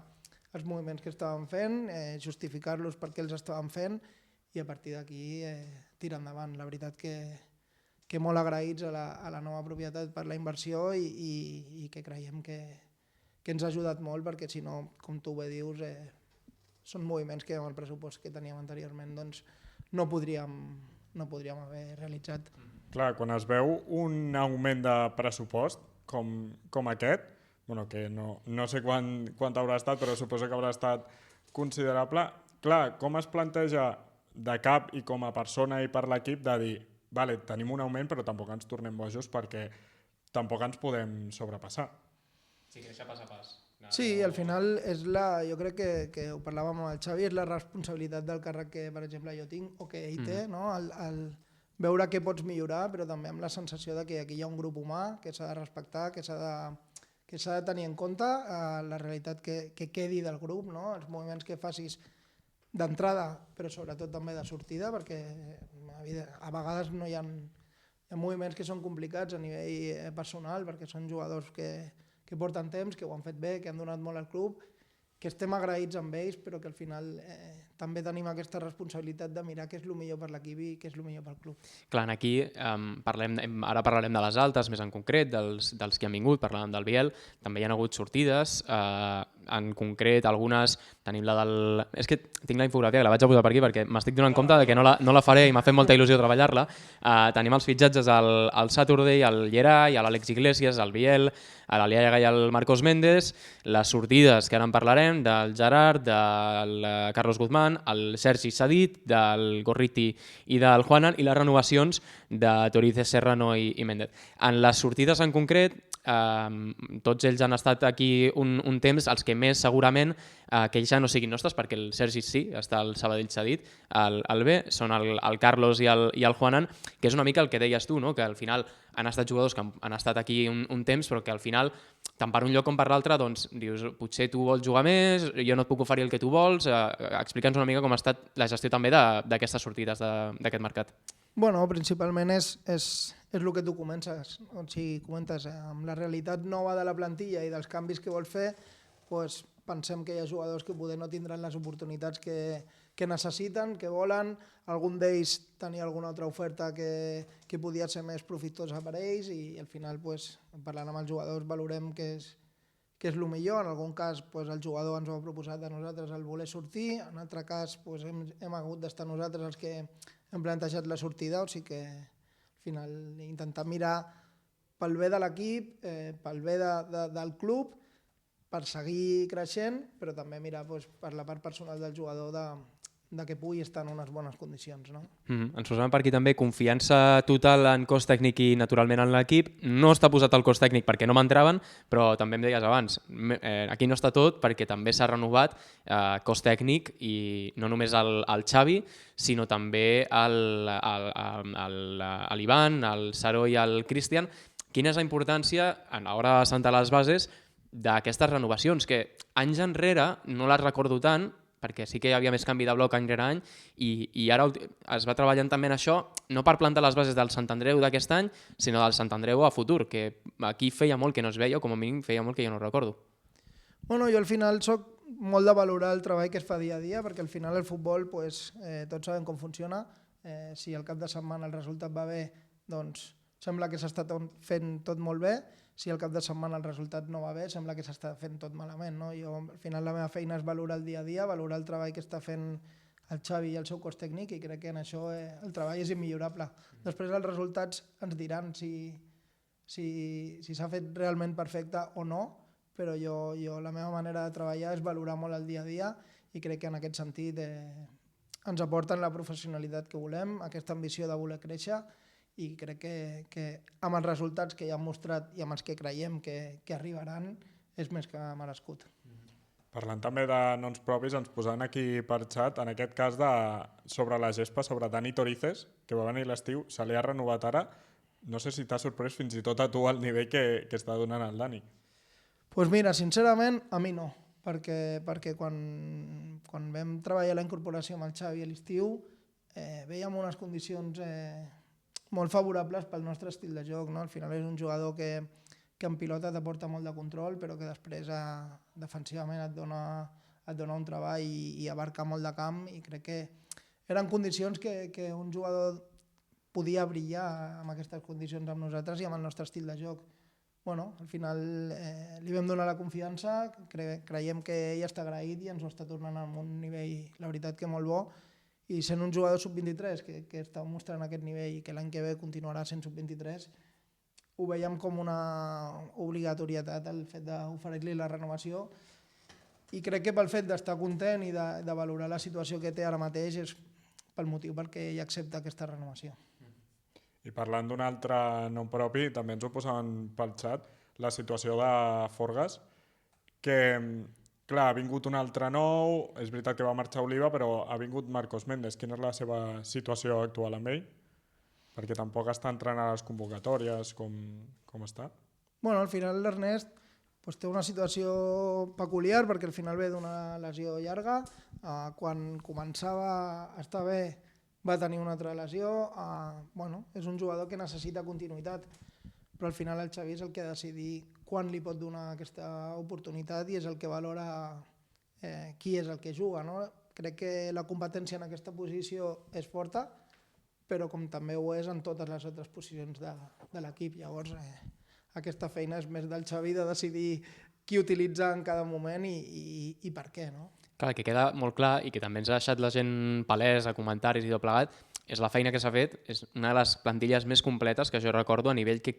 els moviments que estàvem fent, justificar-los per què els estàvem fent, i a partir d'aquí tirar endavant. La veritat que molt agraïts a la nova propietat per la inversió i que creiem que ens ha ajudat molt, perquè si no, com tu bé dius, són moviments que amb el pressupost que teníem anteriorment doncs no podríem haver realitzat. Clar, quan es veu un augment de pressupost com aquest, que no sé quant haurà estat, però suposo que haurà estat considerable, clar, com es planteja de cap i com a persona i per l'equip de dir, vale, tenim un augment però tampoc ens tornem bojos perquè tampoc ens podem sobrepassar. Sí, créixer pas a pas. Sí, al final jo crec que ho parlàvem amb el Xavi, és la responsabilitat del càrrec que, per exemple, jo tinc o que ell té, no? El veure què pots millorar, però també amb la sensació de que aquí hi ha un grup humà que s'ha de respectar, que s'ha de tenir en compte la realitat que quedi del grup, no? Els moviments que facis d'entrada, però sobretot també de sortida, perquè a vegades no hi ha moviments que són complicats a nivell personal, perquè són jugadors que porten temps, que ho han fet bé, que han donat molt al club, que estem agraïts amb ells, però que al final també tenim aquesta responsabilitat de mirar què és el millor per l'equip i què és el millor pel club. Clar, aquí ara parlarem de les altes, més en concret, dels que han vingut, parlàvem del Biel, també hi ha hagut sortides, en concret algunes, tenim la del... És que tinc la infografia, que la vaig a posar per aquí perquè m'estic donant compte de que no la faré i m'ha fet molta il·lusió treballar-la. Tenim els fitxatges al Saturday, al Llerai, a l'Àlex Iglesias, al Biel, a l'Aliaga i al Marcos Méndez, les sortides que ara en parlarem, del Gerard, del Carlos Guzmán, el Sergi Sadit, del Gorriti i del Juanan, i les renovacions de Torices, Serrano i Méndez. En les sortides en concret, tots ells han estat aquí un temps, els que més segurament que ells ja no siguin nostres, perquè el Sergi sí, està el Sabadell cedit, el B, són el Carlos i el Juanan, que és una mica el que deies tu, no? Que al final han estat jugadors que han estat aquí un temps, però que al final, tant per un lloc com per l'altre, doncs dius, potser tu vols jugar més, jo no et puc oferir el que tu vols, explica'ns una mica com ha estat la gestió també d'aquestes sortides d'aquest mercat. Bueno, principalment és el que tu comentes, amb la realitat nova de la plantilla i dels canvis que vols fer, doncs pensem que hi ha jugadors que poder no tindran les oportunitats que necessiten, que volen, algun d'ells tenia alguna altra oferta que podia ser més profitosa per ells, i al final, parlant amb els jugadors, valorem què és el millor. En algun cas el jugador ens ho ha proposat a nosaltres el voler sortir, en altre cas hem hagut d'estar nosaltres els que hem plantejat la sortida, o sigui que al final intentar mirar pel bé de l'equip, pel bé del club, per seguir creixent, però també mirar per la part personal del jugador de que pugui estar en unes bones condicions. No? Ens posem per aquí també confiança total en cos tècnic i naturalment en l'equip. No està posat el cos tècnic perquè no m'entraven, però també em deies abans, aquí no està tot perquè també s'ha renovat cos tècnic, i no només el Xavi, sinó també l'Ivan, el Saró i el Cristian. Quina és la importància a l'hora de assentar les bases d'aquestes renovacions, que anys enrere no les recordo tant, perquè sí que hi havia més canvi de bloc any rere any, i ara es va treballant també en això, no per plantar les bases del Sant Andreu d'aquest any, sinó del Sant Andreu a futur, que aquí feia molt que no es veia, o com a mínim feia molt que jo no recordo. Bueno, jo al final soc molt de valorar el treball que es fa dia a dia, perquè al final el futbol, tots sabem com funciona, si al cap de setmana el resultat va bé, doncs sembla que s'està fent tot molt bé, si al cap de setmana el resultat no va bé, sembla que s'està fent tot malament. No? Jo, al final, la meva feina és valorar el dia a dia, valorar el treball que està fent el Xavi i el seu cos tècnic, i crec que en això el treball és immillorable. Després els resultats ens diran si s'ha fet realment perfecte o no, però jo la meva manera de treballar és valorar molt el dia a dia, i crec que en aquest sentit ens aporten la professionalitat que volem, aquesta ambició de voler créixer, i crec que amb els resultats que ja han mostrat i amb els que creiem que arribaran és més que merescut. Parlant també de noms propis, ens posaven aquí per xat, en aquest cas sobre la gespa, sobre Dani Torices, que va venir l'estiu, se li ha renovat ara. No sé si t'ha sorprès fins i tot a tu el nivell que està donant el Dani. Doncs mira, sincerament, a mi no, perquè quan vam treballar la incorporació amb el Xavi a l'estiu veiem unes condicions molt favorables pel nostre estil de joc. No? Al final és un jugador que en pilota t'aporta molt de control, però que després defensivament et dona un treball i abarca molt de camp, i crec que eren condicions que un jugador podia brillar amb aquestes condicions amb nosaltres i amb el nostre estil de joc. Bueno, al final li vam donar la confiança, creiem que ell està agraït i ens ho està tornant amb un nivell, la veritat, que molt bo, i sent un jugador sub-23 que està mostrant aquest nivell i que l'any que ve continuarà sent sub-23, ho veiem com una obligatorietat el fet d'oferir-li la renovació, i crec que pel fet d'estar content i de valorar la situació que té ara mateix és pel motiu perquè ell accepta aquesta renovació. I parlant d'un altre nom propi, també ens ho posaven pel xat, la situació de Forgas, que clar, ha vingut un altre nou, és veritat que va marxar Oliva, però ha vingut Marcos Méndez. Quina és la seva situació actual amb ell? Perquè tampoc està entrant a les convocatòries, com està? Bueno, al final l'Ernest té una situació peculiar, perquè al final ve d'una lesió llarga. Quan començava a estar bé va tenir una altra lesió. És un jugador que necessita continuïtat, però al final el Xavi és el que ha de decidir quan li pot donar aquesta oportunitat, i és el que valora qui és el que juga. No? Crec que la competència en aquesta posició és forta, però com també ho és en totes les altres posicions de l'equip. Llavors, aquesta feina és més del Xavi de decidir qui utilitza en cada moment i per què. No? Clar, el que queda molt clar i que també ens ha deixat la gent palès a comentaris i tot plegat és la feina que s'ha fet, és una de les plantilles més completes que jo recordo, a nivell que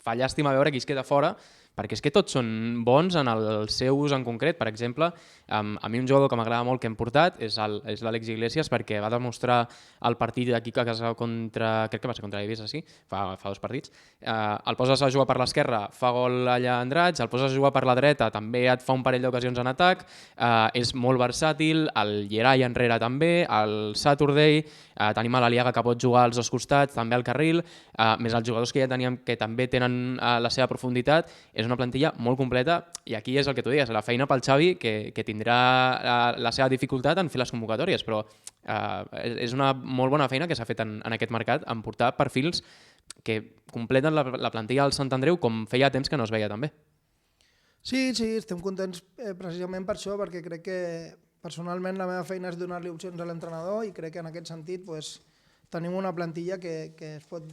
fa llàstima veure qui es queda fora, perquè és que tots són bons en el seu ús en concret. Per exemple, a mi un jugador que m'agrada molt que hem portat és l'Àlex Iglesias, perquè va demostrar el partit d'aquí que crec que va ser contra Eivissa, sí, fa 2 partits. El poses a jugar per l'esquerra, fa gol allà a Andratx, el poses a jugar per la dreta, també et fa un parell d'ocasions en atac, és molt versàtil, el Yeray enrere també, el Saturday, tenim a l'Aliaga que pot jugar als 2 costats, també al carril, més els jugadors que ja teníem que també tenen la seva profunditat. És una plantilla molt completa, i aquí és el que tu deies, la feina pel Xavi, que tindrà la seva dificultat en fer les convocatòries, però és una molt bona feina que s'ha fet en aquest mercat, en portar perfils que completen la plantilla del Sant Andreu com feia temps que no es veia també. Sí, estem contents precisament per això, perquè crec que personalment la meva feina és donar-li opcions a l'entrenador, i crec que en aquest sentit tenim una plantilla que es pot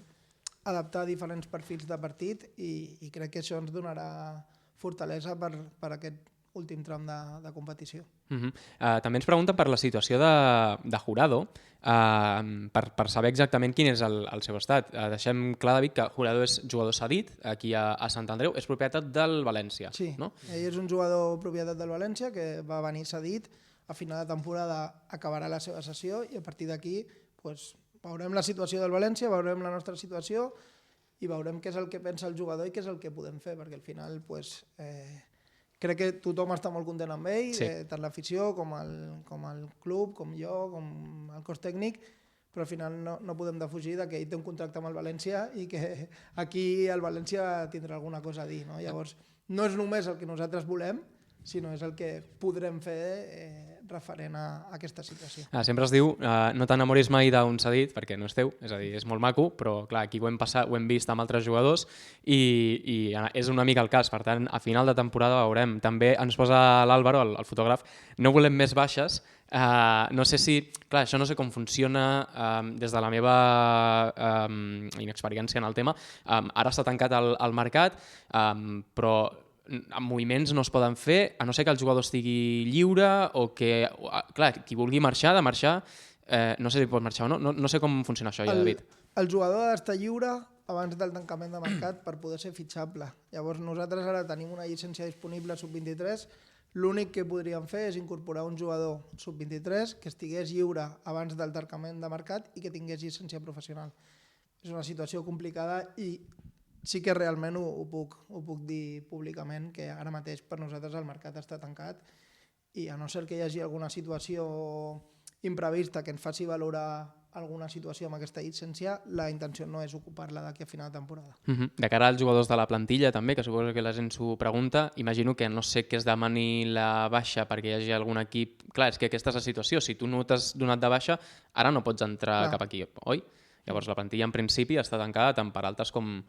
adaptar a diferents perfils de partit, i crec que això ens donarà fortalesa per aquest últim tram de competició. També ens pregunten per la situació de Jurado, per saber exactament quin és el seu estat. Deixem clar, David, que Jurado és jugador cedit aquí a Sant Andreu, és propietat del València. Sí, no? Ell és un jugador propietat del València que va venir cedit, a final de temporada acabarà la seva cessió, i a partir d'aquí veurem la situació del València, veurem la nostra situació i veurem què és el que pensa el jugador i què és el que podem fer, perquè al final crec que tothom està molt content amb ell, sí. Tant l'afició com el club, com jo, com el cos tècnic, però al final no podem defugir que ell té un contracte amb el València i que aquí el València tindrà alguna cosa a dir. No? Llavors, no és només el que nosaltres volem, sinó és el que podrem fer referent a aquesta situació. Sempre es diu no t'enamoris mai d'un cedit, perquè no és teu, és a dir, és molt maco, però clar, aquí ho hem vist amb altres jugadors i és una mica el cas. Per tant, a final de temporada veurem. També ens posa l'Àlvaro, el fotògraf, no volem més baixes. No sé si... Clar, això no sé com funciona des de la meva inexperiència en el tema. Ara està tancat el mercat, però amb moviments no es poden fer, a no ser que el jugador estigui lliure o que, clar, qui vulgui marxar, de marxar, no sé si pot marxar o no, no sé com funciona això ja, David. El jugador ha d'estar lliure abans del tancament de mercat per poder ser fitxable. Llavors nosaltres ara tenim una llicència disponible sub-23, l'únic que podríem fer és incorporar un jugador sub-23 que estigués lliure abans del tancament de mercat i que tingués llicència professional. És una situació complicada i sí que realment ho puc dir públicament, que ara mateix per nosaltres el mercat està tancat i a no ser que hi hagi alguna situació imprevista que ens faci valorar alguna situació amb aquesta llicència, la intenció no és ocupar-la d'aquí a final de temporada. De cara als jugadors de la plantilla també, que suposo que la gent s'ho pregunta, imagino que no sé que es demani la baixa perquè hi hagi algun equip... Clar, és que aquesta és la situació, si tu no t'has donat de baixa, ara no pots entrar cap aquí, oi? Llavors la plantilla en principi està tancada tant per altes com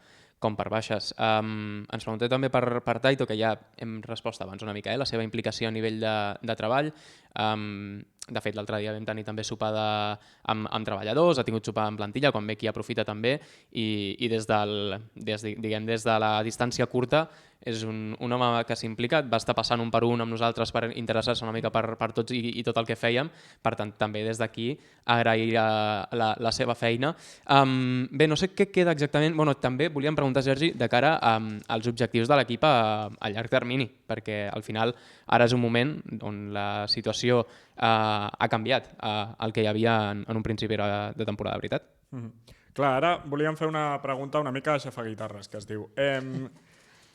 per baixes. Ens pregunteu també per Taito, que ja hem respost abans una mica, la seva implicació a nivell de treball. De fet, l'altre dia vam tenir també sopada amb treballadors, ha tingut sopar en plantilla, quan ve qui aprofita també, i des de la distància curta és un home que s'ha implicat, va estar passant un per un amb nosaltres per interessar-se una mica per tots i tot el que fèiem, per tant també des d'aquí agrair la seva feina. Bé, no sé què queda exactament, també volíem preguntar, Sergi, de cara als objectius de l'equip a llarg termini, perquè al final ara és un moment on la situació ha canviat el que hi havia en un principi de temporada, veritat? Clar, ara volíem fer una pregunta una mica de xafaguitarres, que es diu.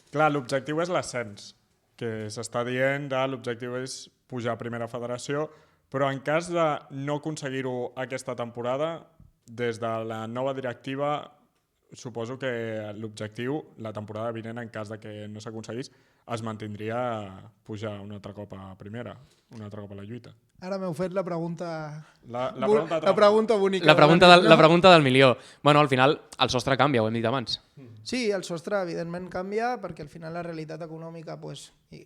Clar, l'objectiu és l'ascens, que s'està dient de l'objectiu és pujar a primera federació, però en cas de no aconseguir-ho aquesta temporada, des de la nova directiva, suposo que l'objectiu, la temporada vinent, en cas de que no s'aconseguís, es mantindria pujar un altre cop a primera, un altre cop a la lluita. Ara m'heu fet la pregunta... La pregunta bonica. La pregunta del milió. Bueno, al final el sostre canvia, ho hem dit abans. Sí, el sostre evidentment canvia perquè al final la realitat econòmica,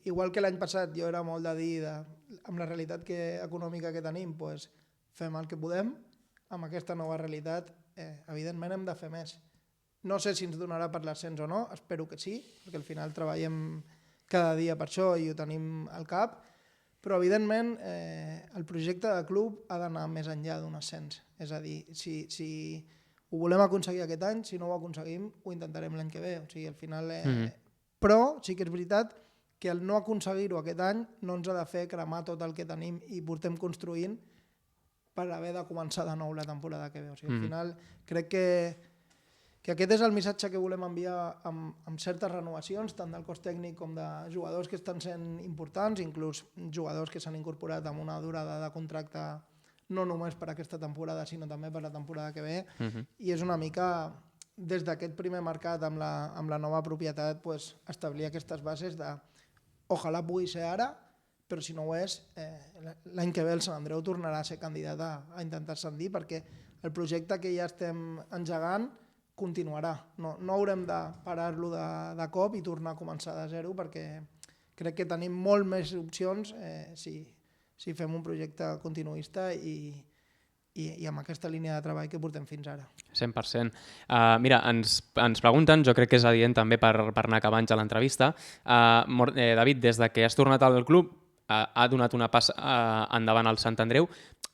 igual que l'any passat jo era molt de dir amb la realitat econòmica que tenim, fem el que podem, amb aquesta nova realitat evidentment hem de fer més. No sé si ens donarà per l'ascens o no, espero que sí, perquè al final treballem cada dia per això i ho tenim al cap, però evidentment el projecte de club ha d'anar més enllà d'un ascens. És a dir, si ho volem aconseguir aquest any, si no ho aconseguim, ho intentarem l'any que ve. O sigui, al final... Però sí que és veritat que el no aconseguir-ho aquest any no ens ha de fer cremar tot el que tenim i portem construint per haver de començar de nou la temporada que ve. O sigui, al final crec que aquest és el missatge que volem enviar amb certes renovacions, tant del cos tècnic com de jugadors que estan sent importants, inclús jugadors que s'han incorporat amb una durada de contracte no només per aquesta temporada, sinó també per la temporada que ve, i és una mica, des d'aquest primer mercat amb la nova propietat, establir aquestes bases de ojalà pugui ser ara, però si no ho és, l'any que ve el Sant Andreu tornarà a ser candidat a intentar ascendir, perquè el projecte que ja estem engegant continuarà. No haurem de parar-lo de cop i tornar a començar de zero, perquè crec que tenim molt més opcions si fem un projecte continuista i amb aquesta línia de treball que portem fins ara. 100%. Mira, ens pregunten, jo crec que és adient també per anar acabant ja l'entrevista, David, des de que has tornat al club, ha donat una passa endavant al Sant Andreu.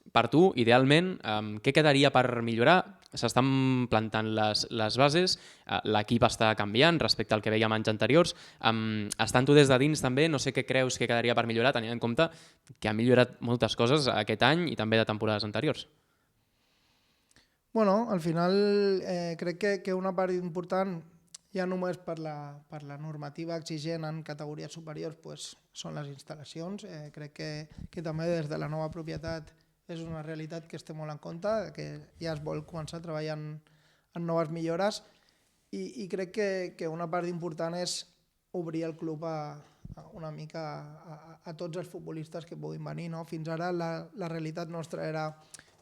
Per tu, idealment, què quedaria per millorar? S'estan plantant les bases, l'equip està canviant respecte al que veiem anys anteriors. Estant tu des de dins també, no sé què creus que quedaria per millorar, tenint en compte que ha millorat moltes coses aquest any i també de temporades anteriors. Bueno, al final crec que una part important, ja només per la normativa exigent en categories superiors, són les instal·lacions. Crec que també des de la nova propietat és una realitat que es té molt en compte, que ja es vol començar a treballar en noves millores i crec que una part important és obrir el club a una mica a tots els futbolistes que puguin venir. No? Fins ara la realitat nostra era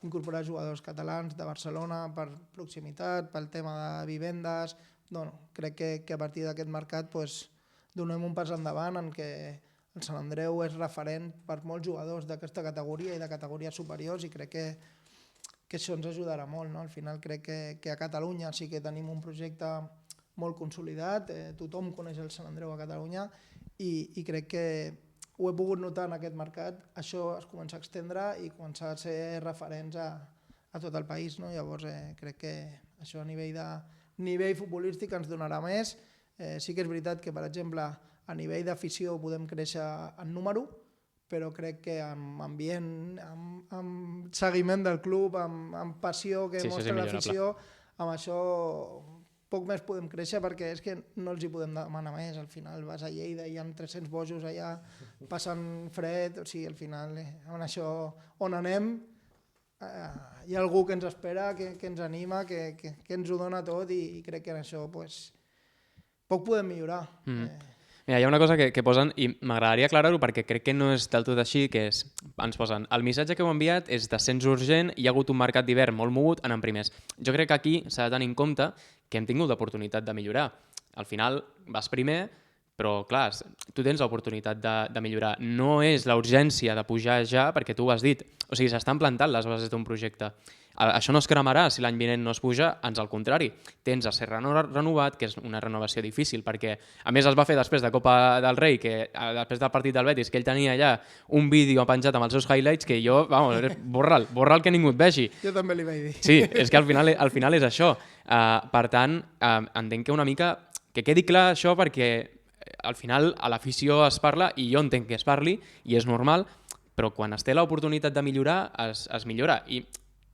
incorporar jugadors catalans de Barcelona per proximitat, pel tema de vivendes. Crec que a partir d'aquest mercat donem un pas endavant en què el Sant Andreu és referent per molts jugadors d'aquesta categoria i de categories superiors, i crec que això ens ajudarà molt. No? Al final crec que a Catalunya sí que tenim un projecte molt consolidat, tothom coneix el Sant Andreu a Catalunya, i crec que ho he pogut notar en aquest mercat, això es comença a extendre i començar a ser referents a tot el país. No? Llavors crec que això a nivell futbolístic ens donarà més. Sí que és veritat que, per exemple, a nivell d'afició podem créixer en número, però crec que amb ambient, amb seguiment del club, amb passió que mostra l'afició, amb això poc més podem créixer, perquè és que no els hi podem demanar més. Al final vas a Lleida i hi ha 300 bojos allà passant fred, o sigui, al final amb això on anem hi ha algú que ens espera, que ens anima, que ens ho dona tot, i crec que en això poc podem millorar. Mira, hi ha una cosa que posen, i m'agradaria aclarar-ho perquè crec que no és del tot així, que és, ens posen, el missatge que heu enviat és descens urgent, hi ha hagut un mercat d'hivern molt mogut, anem primers. Jo crec que aquí s'ha de tenir en compte que hem tingut l'oportunitat de millorar. Al final vas primer, però clar, tu tens l'oportunitat de millorar. No és la urgència de pujar ja, perquè tu ho has dit. O sigui, s'estan plantant les bases d'un projecte. Això no es cremarà si l'any vinent no es puja, ans al contrari. Tens a ser renovat, que és una renovació difícil, perquè a més es va fer després de Copa del Rei, que després del partit del Betis, que ell tenia allà un vídeo penjat amb els seus highlights que jo, borra'l que ningú et vegi. Jo també li vaig dir. Sí, és que al final és això. Per tant, entenc que una mica, que quedi clar això, perquè al final a l'afició es parla, i jo entenc que es parli, i és normal, però quan es té l'oportunitat de millorar, es millora.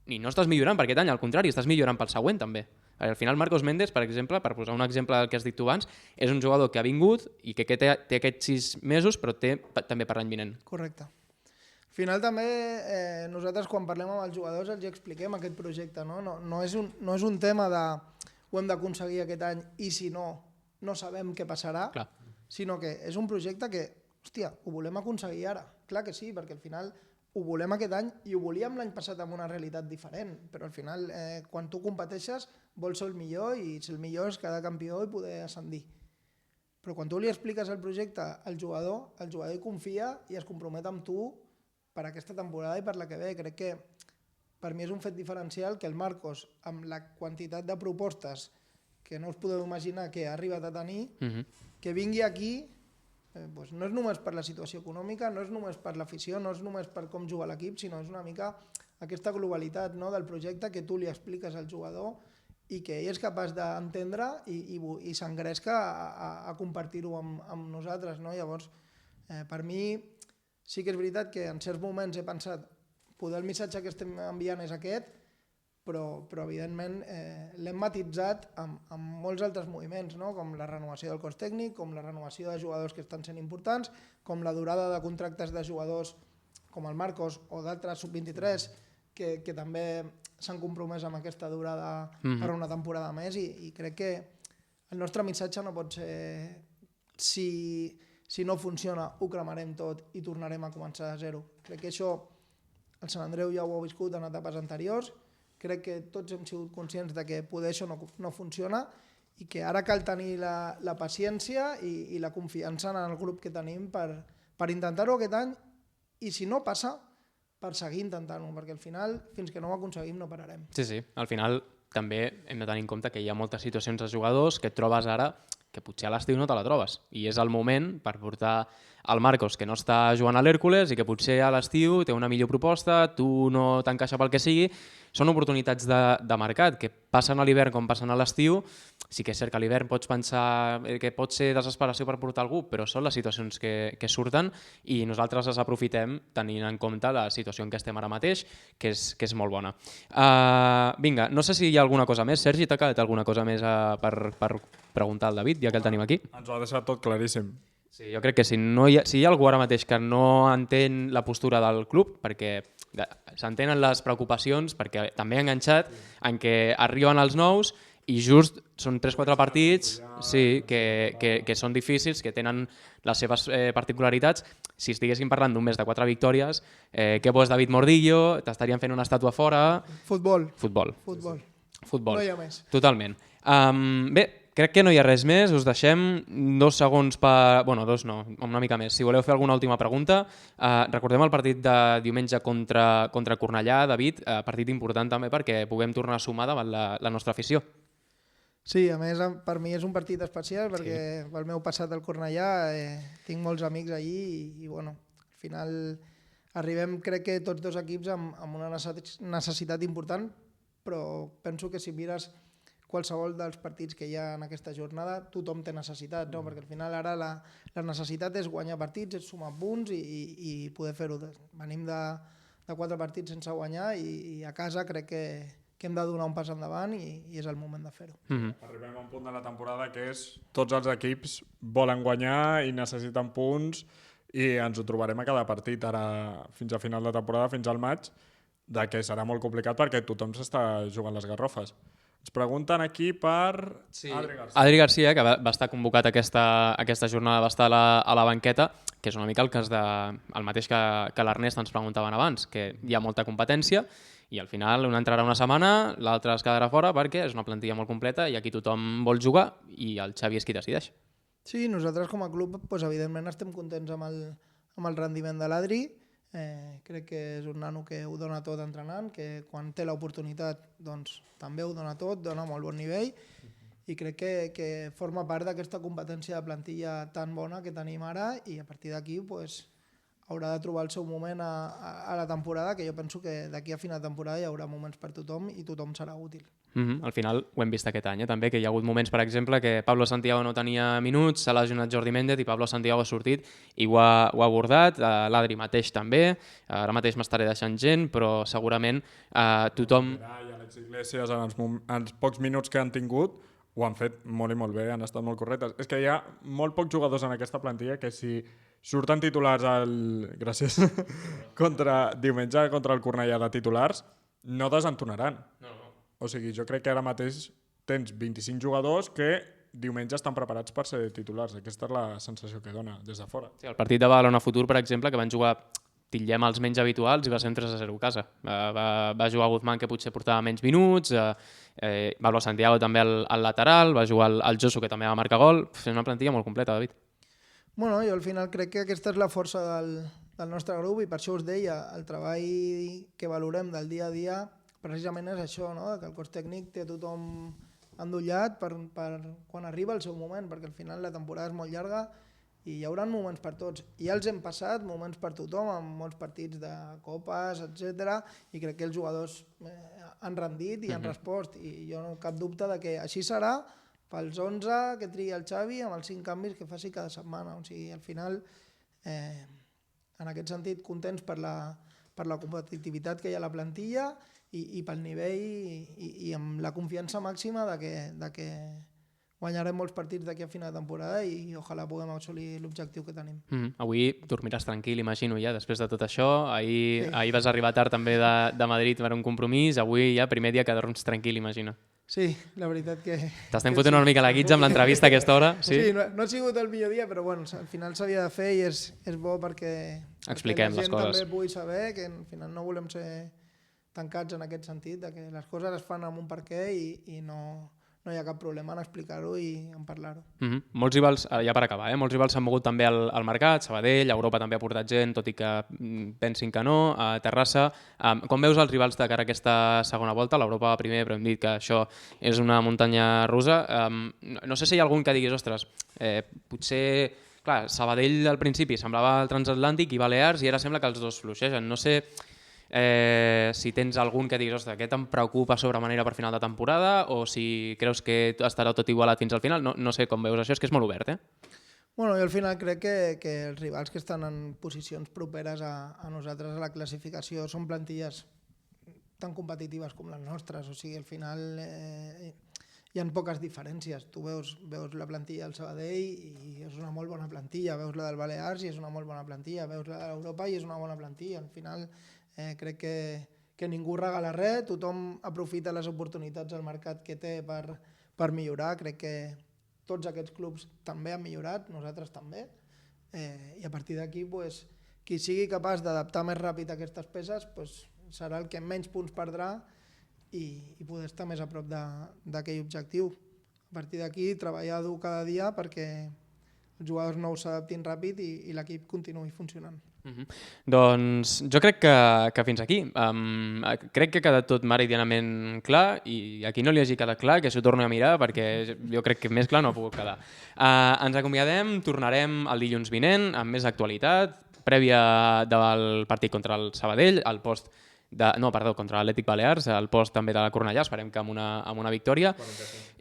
I no estàs millorant per aquest any, al contrari, estàs millorant pel següent també. Al final Marcos Méndez, per exemple, per posar un exemple del que has dit tu abans, és un jugador que ha vingut i que té aquests 6 mesos, però té també per l'any vinent. Correcte. Al final també nosaltres quan parlem amb els jugadors els expliquem aquest projecte. No és un tema de ho hem d'aconseguir aquest any i si no sabem què passarà, sinó que és un projecte que, hòstia, ho volem aconseguir ara. Clar que sí, perquè al final ho volem aquest any i ho volíem l'any passat amb una realitat diferent, però al final quan tu competeixes vols ser el millor, i si el millor és quedar campió i poder ascendir. Però quan tu li expliques el projecte al jugador hi confia i es compromet amb tu per aquesta temporada i per la que ve. Crec que per mi és un fet diferencial que el Marcos, amb la quantitat de propostes que no us podeu imaginar que ha arribat a tenir, que vingui aquí, no és només per la situació econòmica, no és només per l'afició, no és només per com juga l'equip, sinó és una mica aquesta globalitat del projecte que tu li expliques al jugador i que ell és capaç d'entendre i s'engresca a compartir-ho amb nosaltres. Llavors, per mi sí que és veritat que en certs moments he pensat poder el missatge que estem enviant és aquest, però evidentment l'hem matitzat amb molts altres moviments, com la renovació del cos tècnic, com la renovació de jugadors que estan sent importants, com la durada de contractes de jugadors com el Marcos o d'altres sub-23 que també s'han compromès amb aquesta durada per una temporada més, i crec que el nostre missatge no pot ser si no funciona ho cremarem tot i tornarem a començar de zero. Crec que això el Sant Andreu ja ho ha viscut en etapes anteriors. Crec que tots hem sigut conscients de que poder això no funciona i que ara cal tenir la paciència i la confiança en el grup que tenim per intentar-ho aquest any, i si no passa, per seguir intentant-ho, perquè al final, fins que no ho aconseguim, no pararem. Sí, al final també hem de tenir en compte que hi ha moltes situacions de jugadors que et trobes ara que potser a l'estiu no te la trobes, i és el moment per portar el Marcos, que no està jugant a l'Hèrcules i que potser a l'estiu té una millor proposta, tu no t'encaixa pel que sigui. Són oportunitats de mercat que passen a l'hivern com passen a l'estiu. Sí que és cert que a l'hivern pots pensar que pot ser desesperació per portar algú, però són les situacions que surten i nosaltres les aprofitem tenint en compte la situació en què estem ara mateix, que és molt bona. Vinga, no sé si hi ha alguna cosa més. Sergi, t'ha quedat alguna cosa més per preguntar al David, ja que el tenim aquí? Ens ho ha deixat tot claríssim. Sí, jo crec que si hi ha algú ara mateix que no entén la postura del club, perquè s'entenen les preocupacions, perquè també ha enganxat en què arriben els nous i just són 3-4 partits que són difícils, que tenen les seves particularitats. Si estiguéssim parlant d'un mes de 4 victòries, què vols David Mordillo? T'estarien fent una estàtua fora? Futbol. Futbol. No hi ha més. Totalment. Bé, crec que no hi ha res més. Us deixem 2 segons per... Bueno, 2 no, una mica més. Si voleu fer alguna última pregunta, recordem el partit de diumenge contra Cornellà, David, partit important també perquè puguem tornar a sumar davant la nostra afició. Sí, a més per mi és un partit especial perquè pel meu passat al Cornellà tinc molts amics allí i bueno, al final arribem crec que tots dos equips amb una necessitat important, però penso que si mires qualsevol dels partits que hi ha en aquesta jornada, tothom té necessitat, no? Perquè al final ara la necessitat és guanyar partits, és sumar punts i poder fer-ho. Venim de 4 partits sense guanyar i a casa crec que hem de donar un pas endavant i és el moment de fer-ho. Arribem a un punt de la temporada que és tots els equips volen guanyar i necessiten punts i ens ho trobarem a cada partit ara fins a final de temporada, fins al maig, de que serà molt complicat perquè tothom s'està jugant les garrofes. Ens pregunten aquí per Adri Garcia. Adri Garcia, que va estar convocat aquesta jornada, va estar a la banqueta, que és una mica el mateix que l'Ernest ens preguntaven abans, que hi ha molta competència i al final un entrarà una setmana, l'altre es quedarà fora perquè és una plantilla molt completa i aquí tothom vol jugar i el Xavi és qui decideix. Sí, nosaltres com a club evidentment estem contents amb el rendiment de l'Adri. Crec que és un nano que ho dona tot entrenant, que quan té l'oportunitat doncs, també ho dona tot, dona molt bon nivell i crec que forma part d'aquesta competència de plantilla tan bona que tenim ara i a partir d'aquí haurà de trobar el seu moment a la temporada, que jo penso que d'aquí a final de temporada hi haurà moments per tothom i tothom serà útil. Al final ho hem vist aquest any, també, que hi ha hagut moments, per exemple, que Pablo Santiago no tenia minuts, s'ha lesionat Jordi Méndez i Pablo Santiago ha sortit i ho ha abordat, l'Adri mateix també, ara mateix m'estaré deixant gent, però segurament tothom... I Àlex Iglesias, en els pocs minuts que han tingut, ho han fet molt i molt bé, han estat molt correctes. És que hi ha molt pocs jugadors en aquesta plantilla que si surten titulars gràcies diumenge contra el Cornellà de titulars, no desentonaran. O sigui, jo crec que ara mateix tens 25 jugadors que diumenge estan preparats per ser titulars. Aquesta és la sensació que dona des de fora. Sí, el partit de Badalona Futur, per exemple, que van jugar titllem els menys habituals i va ser un 3-0 a casa. Va jugar Guzmán, que potser portava menys minuts, Pablo Santiago també al lateral, va jugar el Josu, que també va marcar gol. És una plantilla molt completa, David. Bueno, jo al final crec que aquesta és la força del nostre grup i per això us deia, el treball que valorem del dia a dia precisament és això, no? Que el cos tècnic té tothom endollat per quan arriba el seu moment, perquè al final la temporada és molt llarga i hi haurà moments per tots. I ja els hem passat moments per tothom, amb molts partits de copes, etc. I crec que els jugadors han rendit i han respost. I jo no ho cap dubte de que així serà pels 11 que tria el Xavi amb els 5 canvis que faci cada setmana. O sigui, al final, en aquest sentit, contents per la competitivitat que hi ha a la plantilla i pel nivell i amb la confiança màxima de que guanyarem molts partits d'aquí a final de temporada i ojalà puguem assolir l'objectiu que tenim. Avui dormiràs tranquil, imagino, ja, després de tot això. Ahir vas arribar tard també de Madrid per un compromís, avui ja primer dia que dorms tranquil, imagino. Sí, la veritat que... T'estem fotent una mica la guitza amb l'entrevista a aquesta hora? Sí, no ha sigut el millor dia, però bueno, al final s'havia de fer i és bo perquè expliquem les coses. La gent també pugui saber que al final no volem ser tancats en aquest sentit, que les coses es fan amb un perquè i no hi ha cap problema en explicar-ho i en parlar-ho. Molts rivals, ja per acabar, molts rivals s'han mogut també al mercat, Sabadell, Europa també ha portat gent, tot i que pensin que no, a Terrassa. Com veus els rivals de cara a aquesta segona volta? L'Europa va primer, però hem dit que això és una muntanya russa. No sé si hi ha algun que diguis, ostres, potser... Clar, Sabadell al principi semblava el transatlàntic i Balears i ara sembla que els dos fluixegen. No sé... si tens algun que diguis, ostres, aquest em preocupa sobre manera per final de temporada o si creus que estarà tot igualat fins al final, no sé com veus això, és que és molt obert, Bueno, jo al final crec que els rivals que estan en posicions properes a nosaltres a la classificació són plantilles tan competitives com les nostres, o sigui, al final hi ha poques diferències. Tu veus la plantilla del Sabadell i és una molt bona plantilla, veus la del Balears i és una molt bona plantilla, veus la de l'Europa i és una bona plantilla. Al final crec que ningú regala res, tothom aprofita les oportunitats al mercat que té per per millorar. Crec que tots aquests clubs també han millorat, nosaltres també, i a partir d'aquí pues, qui sigui capaç d'adaptar més ràpid aquestes peces pues, serà el que menys punts perdrà i poder estar més a prop d'aquell objectiu. A partir d'aquí treballar dur cada dia perquè els jugadors nous s'adaptin ràpid i l'equip continuï funcionant. Doncs jo crec que fins aquí. Crec que ha quedat tot meridianament clar i a qui no li hagi quedat clar que s'ho torni a mirar perquè jo crec que més clar no ha pogut quedar. Ens acomiadem, tornarem el dilluns vinent amb més actualitat, prèvia del partit contra el Sabadell, contra l'Atlètic Balears, al post també de la Cornellà, esperem que amb una victòria.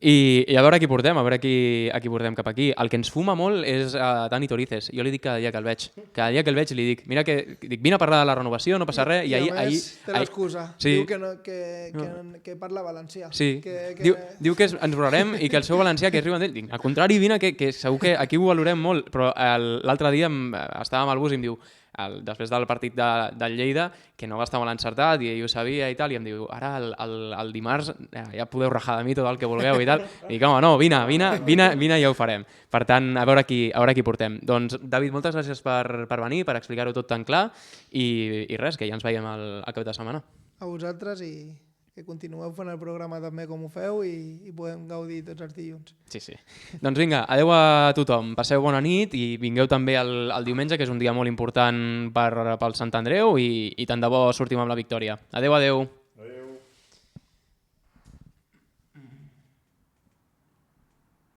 I a veure qui portem, a veure qui portem cap aquí. El que ens fuma molt és Dani Torices. Jo li dic cada dia que el veig. Cada dia que el veig li dic, vine a parlar de la renovació, no passa res. I a més té l'excusa. Sí. Diu que parla valencià. Sí, diu que ens veurem i que el seu valencià que es riu d'ell. Dic, al contrari, vine, que segur que aquí ho valorem molt. Però l'altre dia estàvem al bus i em diu, després del partit del Lleida, que no va estar molt encertat i ell ho sabia i tal, i em diu, ara el dimarts ja podeu rajar de mi tot el que vulgueu i tal. I dic, home, no, vine i ja ho farem. Per tant, a veure qui portem. Doncs, David, moltes gràcies per venir, per explicar-ho tot tan clar i res, que ja ens veiem al cap de setmana. A vosaltres i que continueu fent el programa també com ho feu i podem gaudir tots els dilluns. Sí. Doncs vinga, adeu a tothom, passeu bona nit i vingueu també el diumenge, que és un dia molt important pel Sant Andreu i tant de bo sortim amb la victòria. Adeu.